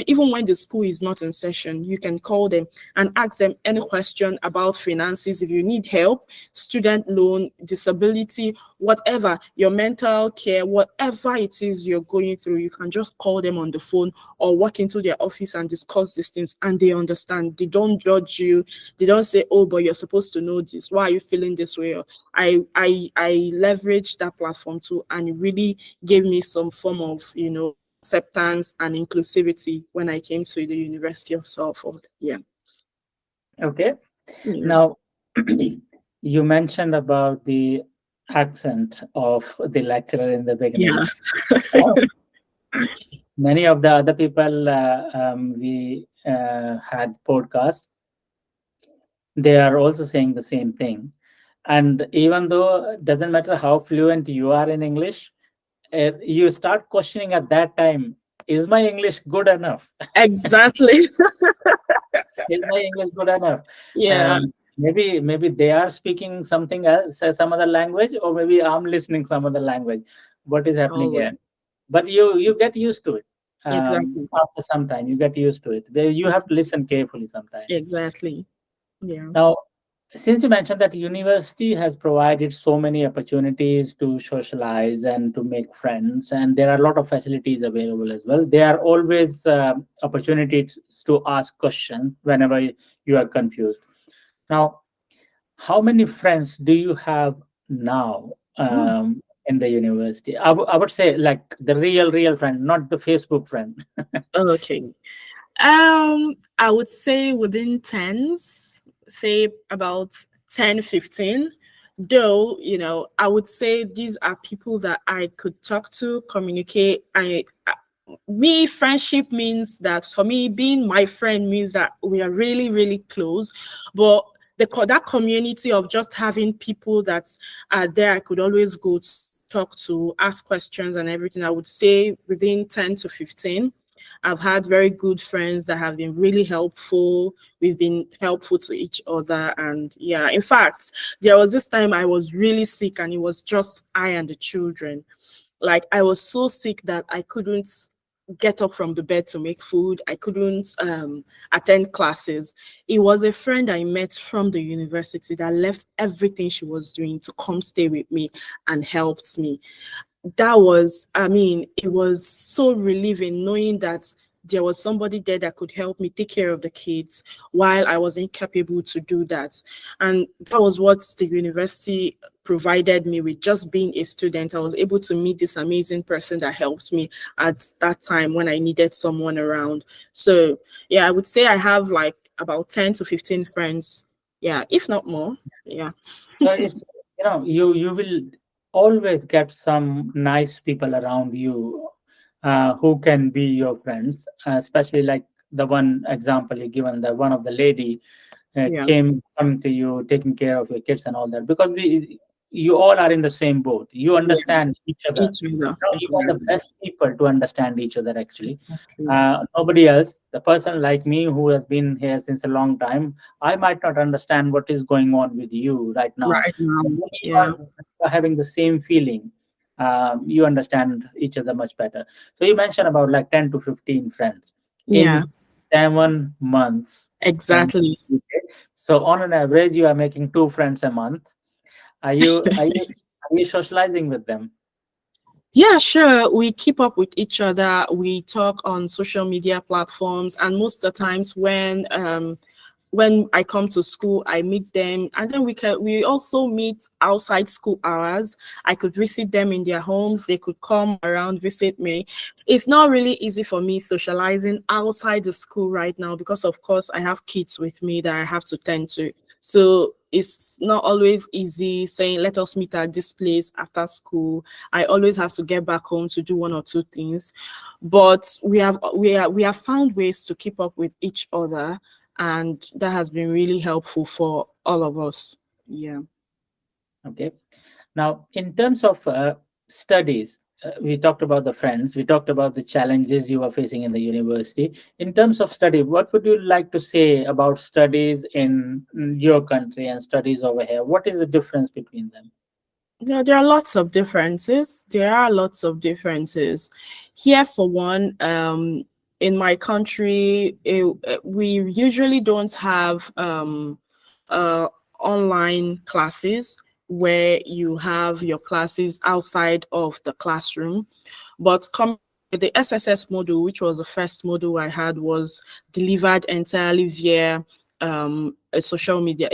even when the school is not in session. You can call them and ask them any question about finances. If you need help, student loan, disability, whatever, your mental care, whatever it is you're going through, you can just call them on the phone or walk into their office and discuss these things, and they understand. They don't judge you. They don't say, "Oh, but you're supposed to know this. Why are you feeling this way?" I leveraged that platform too, and it really gave me some form of acceptance and inclusivity when I came to the University of Salford. Yeah. Okay. Yeah. Now, you mentioned about the accent of the lecturer in the beginning. Yeah. Many of the other people we had podcasts, they are also saying the same thing. And even though it doesn't matter how fluent you are in English, you start questioning at that time, is my English good enough? Exactly. Is my English good enough? Yeah. Maybe they are speaking something else, some other language, or maybe I'm listening some other language. What is happening Oh, here? But you get used to it. exactly. After some time, you get used to it. You have to listen carefully sometimes. Exactly. Yeah. Now, since you mentioned that university has provided so many opportunities to socialize and to make friends, and there are a lot of facilities available as well, there are always opportunities to ask questions whenever you are confused. Now, how many friends do you have now Mm. in the university? I would say like the real friend, not the Facebook friend. Okay. I would say within tens, say about 10, 15. Though, I would say these are people that I could talk to, communicate. Me, friendship means that for me, being my friend means that we are really, really close. But that community of just having people that are there, I could always go to talk to, ask questions and everything. I would say within 10 to 15. I've had very good friends that have been really helpful. We've been helpful to each other. And yeah, in fact, there was this time I was really sick and it was just I and the children. Like I was so sick that I couldn't get up from the bed to make food. I couldn't attend classes. It was a friend I met from the university that left everything she was doing to come stay with me and helped me. That was, I mean, it was so relieving knowing that there was somebody there that could help me take care of the kids while I was incapable to do that. And that was what the university provided me with. Just being a student, I was able to meet this amazing person that helped me at that time when I needed someone around. So yeah, I would say I have like about 10 to 15 friends. Yeah, if not more. Yeah. So it's, you will always get some nice people around you who can be your friends, especially like the one example you given, the one of the lady Yeah. coming to you, taking care of your kids and all that, because you all are in the same boat. You Yeah. understand each other. Each other. You are the Exactly. best people to understand each other, actually. Exactly. Nobody else. The person like me who has been here since a long time, I might not understand what is going on with you right now. Right now. But when Yeah. you are having the same feeling, you understand each other much better. So you mentioned about like 10 to 15 friends Yeah. in 7 months in Exactly. UK. So on an average, you are making two friends a month. Are you socializing with them? Yeah, sure. We keep up with each other. We talk on social media platforms, and most of the times when I come to school, I meet them, and then we also meet outside school hours. I could visit them in their homes. They could come around visit me. It's not really easy for me socializing outside the school right now because, of course, I have kids with me that I have to tend to. So it's not always easy saying, let us meet at this place after school. I always have to get back home to do one or two things. But we have found ways to keep up with each other, and that has been really helpful for all of us. Yeah. Okay. Now, in terms of studies, we talked about the friends, we talked about the challenges you are facing in the university. In terms of study, what would you like to say about studies in your country and studies over here? What is the difference between them? There are lots of differences. There are lots of differences. Here, for one, in my country, we usually don't have uh, online classes where you have your classes outside of the classroom. But the SSS module, which was the first module I had, was delivered entirely via a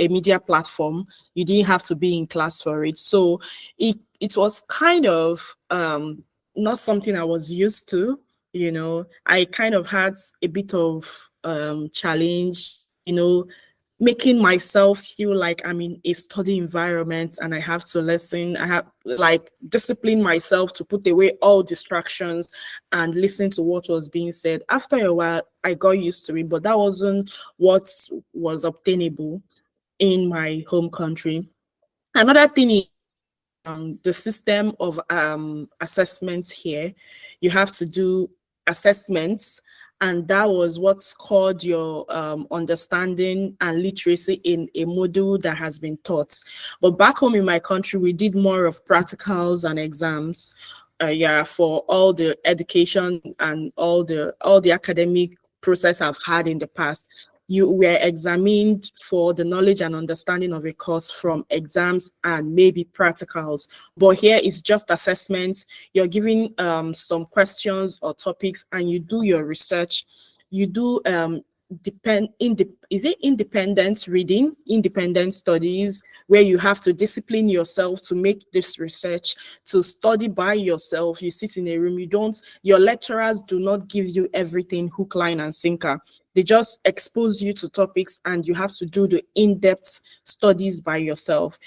media platform. You didn't have to be in class for it. So it was kind of not something I was used to. I kind of had a bit of challenge, making myself feel like I'm in a study environment and I have to listen. I have like discipline myself to put away all distractions and listen to what was being said. After a while, I got used to it, but that wasn't what was obtainable in my home country. Another thing is the system of assessments here. You have to do assessments, and that was what's called your understanding and literacy in a module that has been taught. But back home in my country, we did more of practicals and exams. Yeah, for all the education and all the academic process I've had in the past. You were examined for the knowledge and understanding of a course from exams and maybe practicals. But here it's just assessments. You're given some questions or topics and you do your research. You do independent reading, independent studies, where you have to discipline yourself to make this research, to study by yourself. You sit in a room, your lecturers do not give you everything hook, line, and sinker. They just expose you to topics and you have to do the in-depth studies by yourself.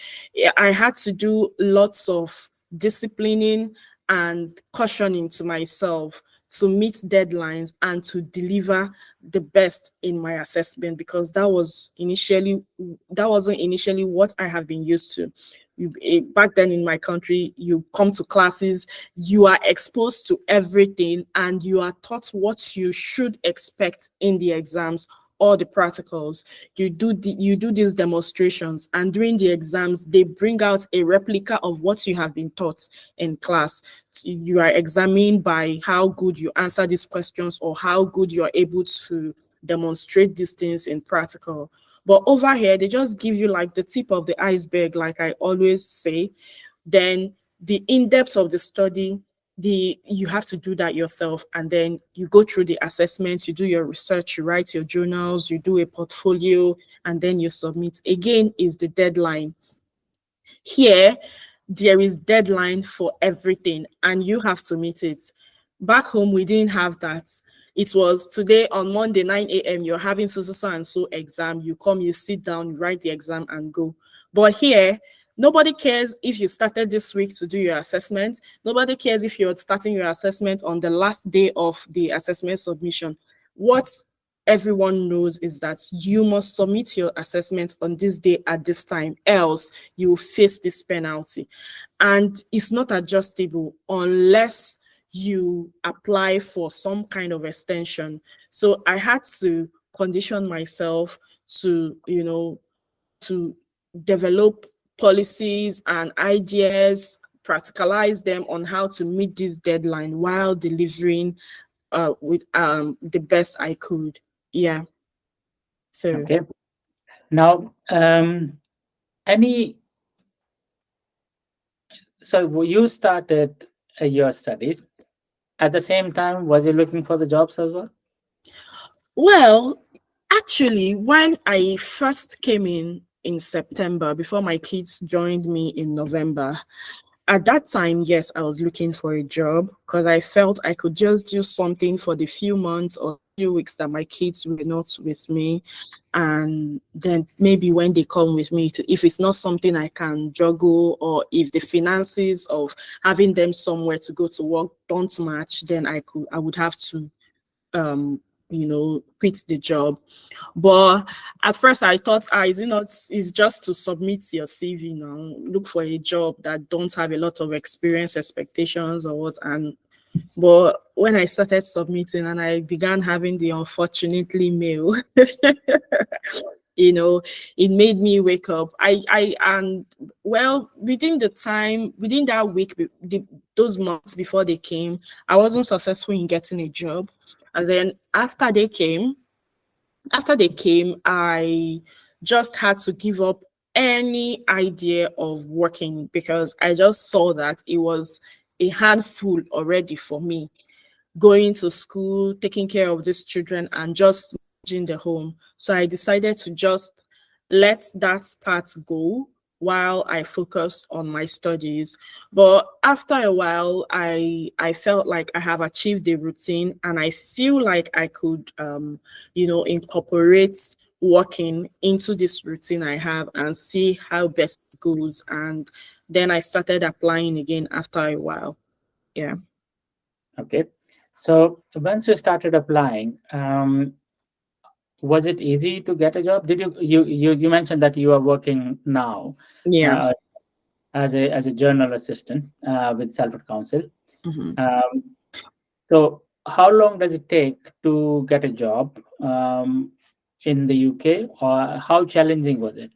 I had to do lots of disciplining and cautioning to myself to meet deadlines and to deliver the best in my assessment, because that wasn't initially what I have been used to. Back then in my country, you come to classes, you are exposed to everything, and you are taught what you should expect in the exams or the practicals. You do these demonstrations, and during the exams, they bring out a replica of what you have been taught in class. You are examined by how good you answer these questions or how good you are able to demonstrate these things in practical. But over here, they just give you like the tip of the iceberg, like I always say. Then the in-depth of the study, you have to do that yourself, and then you go through the assessments, you do your research, you write your journals, you do a portfolio, and then you submit. Again, is the deadline. Here, there is deadline for everything, and you have to meet it. Back home, we didn't have that. It was today on Monday, 9 a.m., you're having so and so exam. You come, you sit down, you write the exam and go. But here, nobody cares if you started this week to do your assessment. Nobody cares if you're starting your assessment on the last day of the assessment submission. What everyone knows is that you must submit your assessment on this day at this time, else you will face this penalty. And it's not adjustable unless you apply for some kind of extension. So I had to condition myself to, to develop policies and ideas, practicalize them on how to meet this deadline while delivering with the best I could. Yeah. So Okay. Now, so you started your studies. At the same time, was you looking for the jobs as well? well, actually, when I first came in September, before my kids joined me in November, at that time, yes, I was looking for a job because I felt I could just do something for the few months or few weeks that my kids were not with me. And then maybe when they come with me, if it's not something I can juggle, or if the finances of having them somewhere to go to work don't match, then I would have to quit the job. But at first I thought, is it not, it's just to submit your CV now, look for a job that don't have a lot of experience expectations or what. And but when I started submitting and I began having the unfortunately mail, it made me wake up. And well, within that week, those months before they came, I wasn't successful in getting a job. And then after they came, I just had to give up any idea of working, because I just saw that it was a handful already for me, going to school, taking care of these children, and just managing the home. So I decided to just let that part go while I focus on my studies. But after a while, I felt like I have achieved the routine, and I feel like I could incorporate working into this routine I have and see how best it goes. And then I started applying again after a while. Yeah. Okay. So once you started applying, was it easy to get a job? Did you mentioned that you are working now Yeah. uh, as a journal assistant with Salford Council. Mhm. Um, so how long does it take to get a job in the UK, or how challenging was it?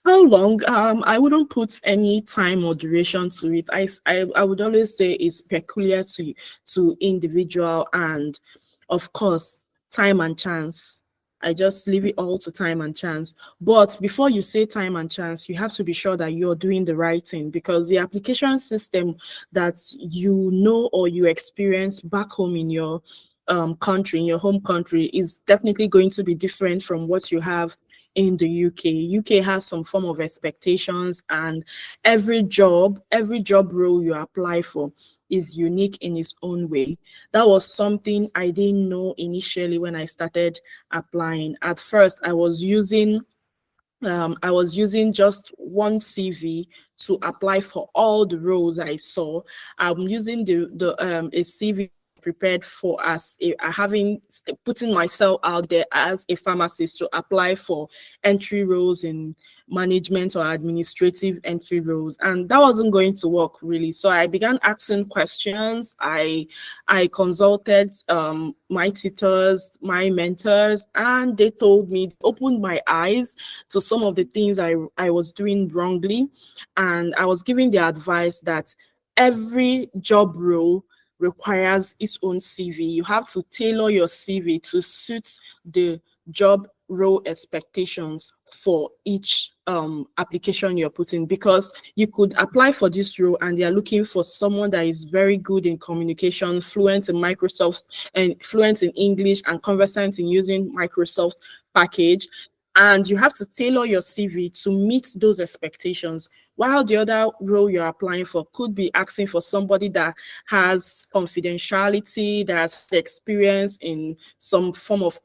How long? I wouldn't put any time or duration to it. I would always say it's peculiar to individual, and of course, time and chance. I just leave it all to time and chance. But before you say time and chance, you have to be sure that you're doing the right thing, because the application system that or you experience back home in your country, in your home country, is definitely going to be different from what you have in the UK. UK has some form of expectations, and every job role you apply for is unique in its own way. That was something I didn't know initially when I started applying. At first, I was using just one CV to apply for all the roles I saw. I'm using a CV prepared for putting myself out there as a pharmacist to apply for entry roles in management or administrative entry roles, and that wasn't going to work really. So I began asking questions. I consulted my tutors, my mentors, and they told me, opened my eyes to some of the things I was doing wrongly. And I was giving the advice that every job role requires its own CV. You have to tailor your CV to suit the job role expectations for each application you're putting, because you could apply for this role and they are looking for someone that is very good in communication, fluent in Microsoft and fluent in English and conversant in using Microsoft package, and you have to tailor your CV to meet those expectations. While the other role you're applying for could be asking for somebody that has confidentiality, that has experience in some form of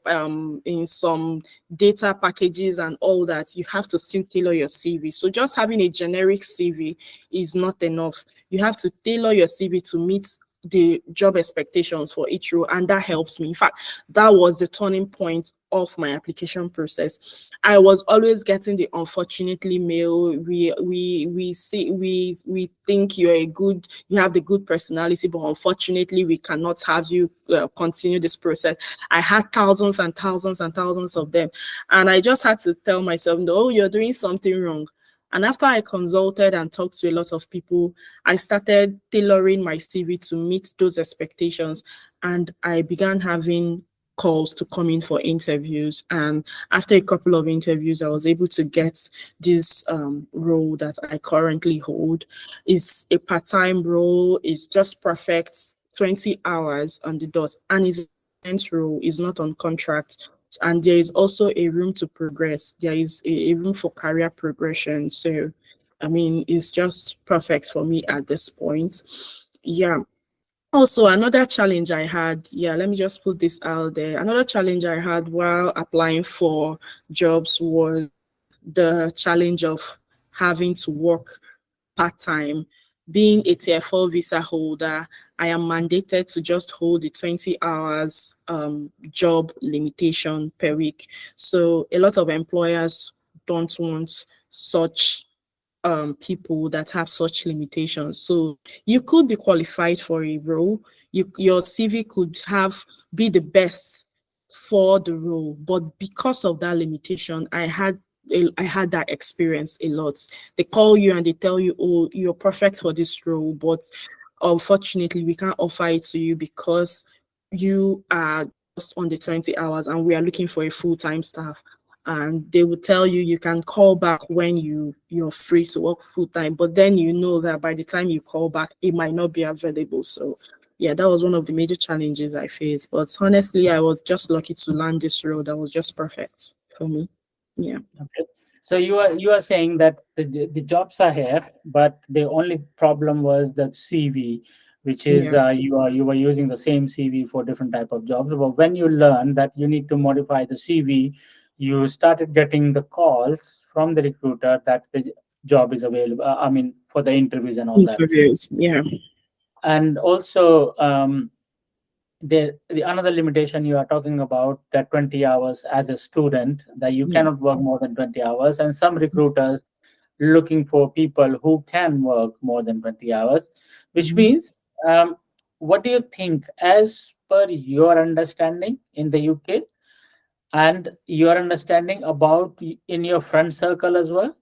in some data packages and all that, you have to still tailor your CV. So just having a generic CV is not enough. You have to tailor your CV to meet the job expectations for each role, and that helps me. In fact, that was the turning point of my application process. I was always getting the unfortunately mail. We think you have the good personality, but unfortunately we cannot have you continue this process. I had thousands and thousands and thousands of them, and I just had to tell myself, no, you're doing something wrong. And after I consulted and talked to a lot of people, I started tailoring my CV to meet those expectations. And I began having calls to come in for interviews. And after a couple of interviews, I was able to get this role that I currently hold. It's a part-time role. It's just perfect 20 hours on the dot. And it's a permanent role. It's not on contract, and there is also a room to progress. There is a room for career progression. So, I mean, it's just perfect for me at this point. Yeah. Also, another challenge I had, let me just put this out there. Another challenge I had while applying for jobs was the challenge of having to work part-time. Being a tier 4 visa holder, I am mandated to just hold the 20 hours job limitation per week. So a lot of employers don't want such people that have such limitations. So you could be qualified for a role. Your CV could be the best for the role, but because of that limitation, I had that experience a lot. They call you and they tell you, oh, you're perfect for this role, but unfortunately, we can't offer it to you because you are just on the 20 hours and we are looking for a full-time staff. And they will tell you you can call back when you're free to work full-time, but then you know that by the time you call back, it might not be available. So yeah, that was one of the major challenges I faced. But honestly, I was just lucky to land this role that was just perfect for me. Yeah. Okay. So you are saying that the jobs are here, but the only problem was the CV, which is Yeah. you were using the same CV for different type of jobs. But when you learn that you need to modify the CV, you started getting the calls from the recruiter that the job is available. I mean, for the interviews and all that. Interviews. Yeah. And also, the another limitation you are talking about, that 20 hours as a student, that you Yeah. cannot work more than 20 hours, and some recruiters looking for people who can work more than 20 hours, which Mhm. means, what do you think, as per your understanding in the UK and your understanding about in your friend circle as well,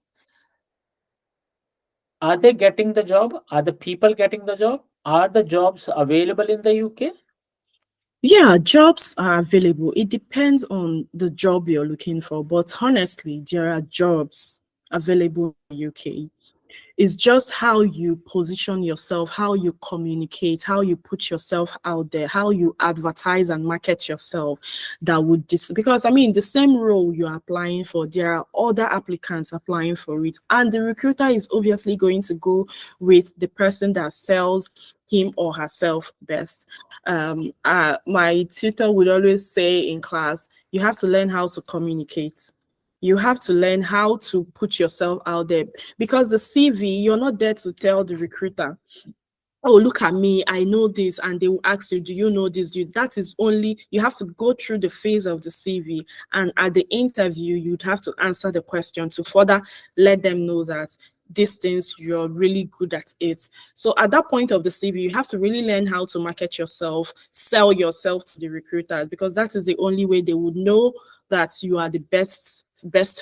are they getting the job? Are the people getting the job? Are the jobs available in the UK? Yeah, jobs are available. It depends on the job you're looking for, but honestly, there are jobs available in the UK. It's just how you position yourself, how you communicate, how you put yourself out there, how you advertise and market yourself that would because I mean the same role you're applying for, there are other applicants applying for it. And the recruiter is obviously going to go with the person that sells him or herself best. My tutor would always say in class, you have to learn how to communicate. You have to learn how to put yourself out there, because the CV, you're not there to tell the recruiter, oh, look at me, I know this, and they will ask you, do you know this? That is only, you have to go through the phase of the CV, and at the interview, you'd have to answer the question to further let them know that these things you're really good at it. So at that point of the CV, you have to really learn how to market yourself, sell yourself to the recruiters, because that is the only way they would know that you are the best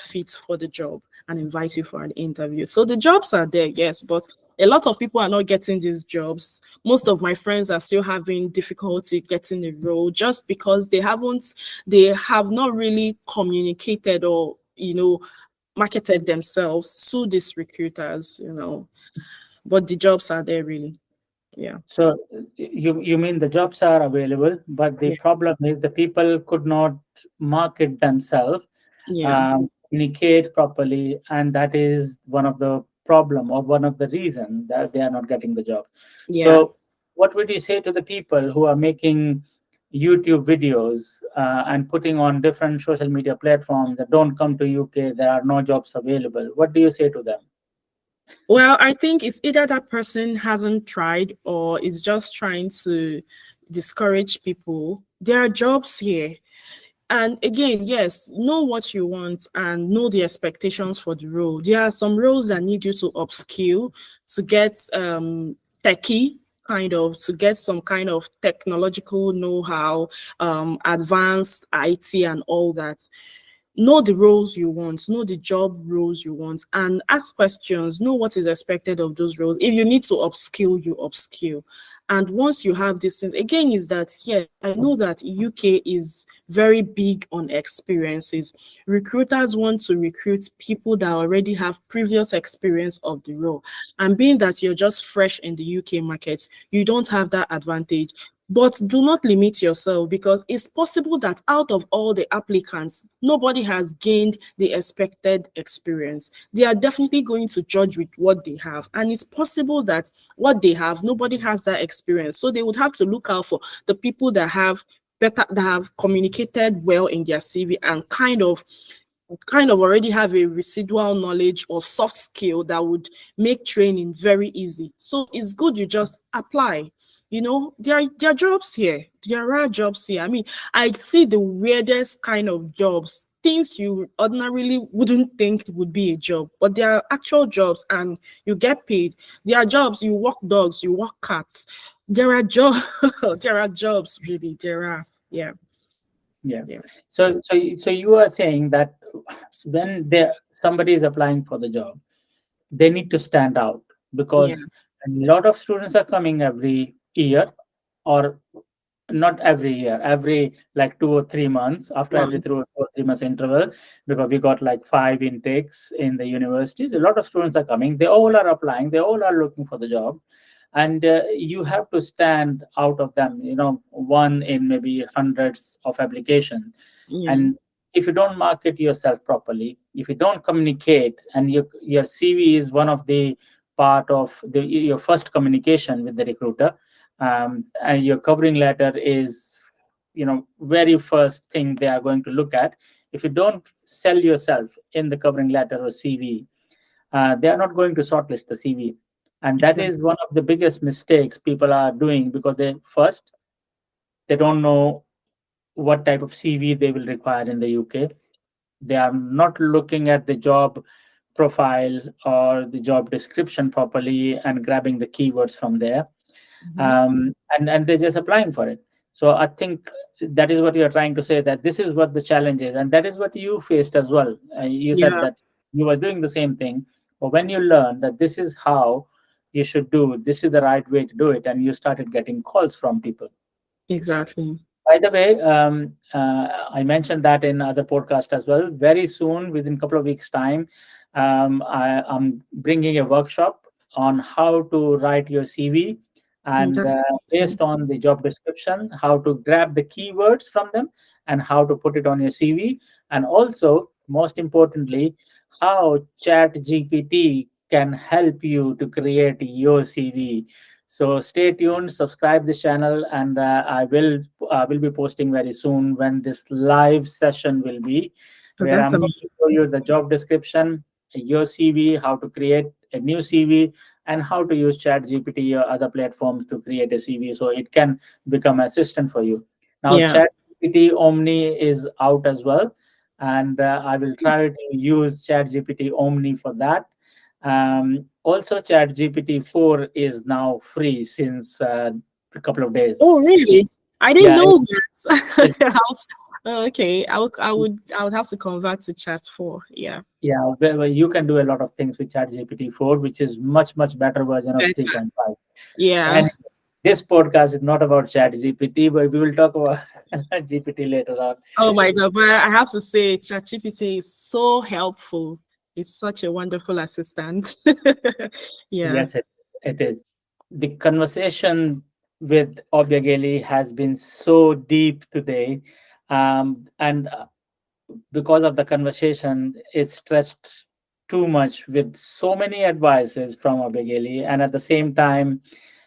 fit for the job and invite you for an interview. So the jobs are there, yes, but a lot of people are not getting these jobs. Most of my friends are still having difficulty getting a role just because they have not really communicated or, marketed themselves to these recruiters. But the jobs are there really. Yeah. So you mean the jobs are available, but the Yeah. problem is the people could not market themselves, Yeah. communicate properly, and that is one of the problem or one of the reason that they are not getting the job. Yeah. So what would you say to the people who are making YouTube videos and putting on different social media platforms that don't come to UK, there are no jobs available? What do you say to them? Well, I think it's either that person hasn't tried or is just trying to discourage people. There are jobs here. And again, yes, know what you want and know the expectations for the role. There are some roles that need you to upskill, to get techie, kind of, to get some kind of technological know-how, advanced IT and all that. Know the roles you want, know the job roles you want, and ask questions, know what is expected of those roles. If you need to upskill, you upskill. And once you have this thing, again, is that, yeah, I know that UK is very big on experiences. Recruiters want to recruit people that already have previous experience of the role. And being that you're just fresh in the UK market, you don't have that advantage. But do not limit yourself, because it's possible that out of all the applicants, nobody has gained the expected experience. They are definitely going to judge with what they have. And it's possible that what they have, nobody has that experience. So they would have to look out for the people that have communicated well in their CV and kind of already have a residual knowledge or soft skill that would make training very easy. So it's good you just apply. There are jobs here. There are jobs here. I mean, I see the weirdest kind of jobs, things you ordinarily wouldn't think would be a job, but there are actual jobs and you get paid. There are jobs, you walk dogs, you walk cats. There are jobs, there are jobs, really. There are, yeah, Yeah. yeah, So you are saying that when somebody is applying for the job, they need to stand out, yeah. because a lot of students are coming every year, or not every year, every like 2 or 3 months, after every One, 2 or 3 months interval, because we got like 5 intakes in the universities. A lot of students are coming, they all are applying, they all are looking for the job, and you have to stand out of them, one in maybe hundreds of applications. yeah, And if you don't market yourself properly, if you don't communicate, and your CV is one of the part of your first communication with the recruiter, and your covering letter is very first thing they are going to look at. If you don't sell yourself in the covering letter or CV, they are not going to shortlist the CV. And that exactly. is one of the biggest mistakes people are doing, because they don't know what type of CV they will require in the UK. They are not looking at the job profile or the job description properly and grabbing the keywords from there, Mhm. and they're just applying for it. So I think that is what you're trying to say, that this is what the challenge is, and that is what you faced as well. You said Yeah, that you were doing the same thing, but when you learned that this is how you should do, this is the right way to do it, and you started getting calls from people. exactly. By the way, I mentioned that in other podcast as well. Very soon, within a couple of weeks' time, I'm bringing a workshop on how to write your CV, Oh, and that's based awesome. on the job description, how to grab the keywords from them and how to put it on your CV. And also, most importantly, how Chat GPT can help you to create your CV. So stay tuned, subscribe this channel, and I will be posting very soon when this live session will be, So where that's I'm going to show you the job description, your CV, how to create a new CV, and how to use Chat GPT or other platforms to create a CV so it can become assistant for you. Now, yeah. Chat GPT Omni is out as well, and I will try to use Chat GPT Omni for that. Also, Chat GPT 4 is now free since a couple of days. Oh, really? I didn't Yeah, know that. it, Okay, I would have to convert to chat four. Yeah, yeah, where you can do a lot of things with Chat GPT 4, which is much better version of better. 3.5. Yeah. And this podcast is not about Chat GPT, but we will talk about GPT later on. Oh my God, but I have to say, ChatGPT is so helpful. It's such a wonderful assistant. Yeah. Yes, it is. The conversation with Obiageli has been so deep today, and because of the conversation, it stressed too much with so many advices from Obiageli, and at the same time,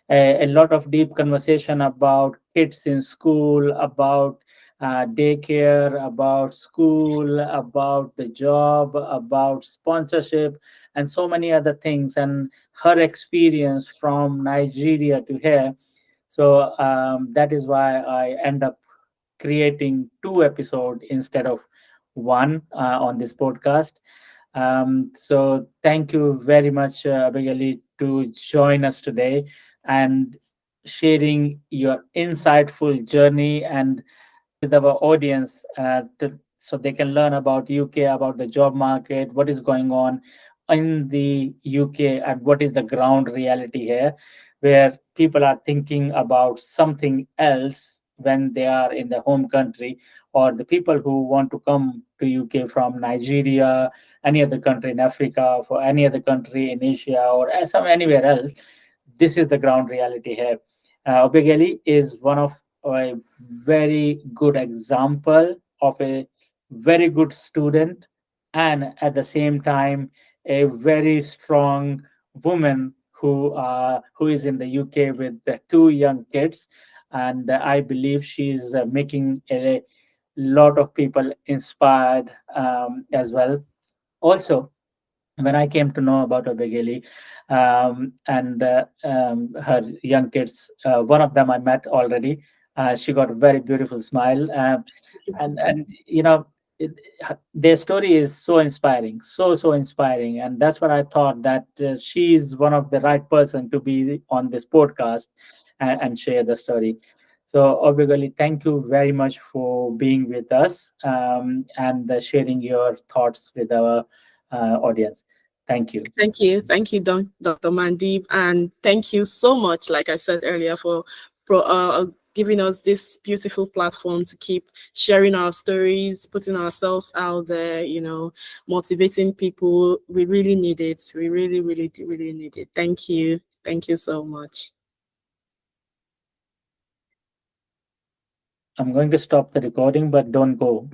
a lot of deep conversation about kids in school, about daycare, about school, about the job, about sponsorship, and so many other things, and her experience from Nigeria to here. So that is why I end up creating two episodes instead of one on this podcast. So thank you very much, Abigail, to join us today and sharing your insightful journey and with our audience so they can learn about UK, about the job market, what is going on in the UK, and what is the ground reality here, where people are thinking about something else when they are in their home country, or the people who want to come to UK from Nigeria, any other country in Africa, for any other country in Asia, or some anywhere else. This is the ground reality here. Obiageli is one of a very good example of a very good student, and at the same time a very strong woman who is in the UK with the two young kids, and I believe she's making a lot of people inspired as well. Also, when I came to know about Obiageli and her young kids, one of them I met already. She got a very beautiful smile, and it, their story is so inspiring, so inspiring, and that's what I thought that she is one of the right person to be on this podcast and share the story. So, Obiageli, thank you very much for being with us and sharing your thoughts with our audience. Thank you. Thank you, Dr. Mandip, and thank you so much, like I said earlier, for giving us this beautiful platform to keep sharing our stories, putting ourselves out there, motivating people. We really need it. We really need it. Thank you. Thank you so much. I'm going to stop the recording, but don't go.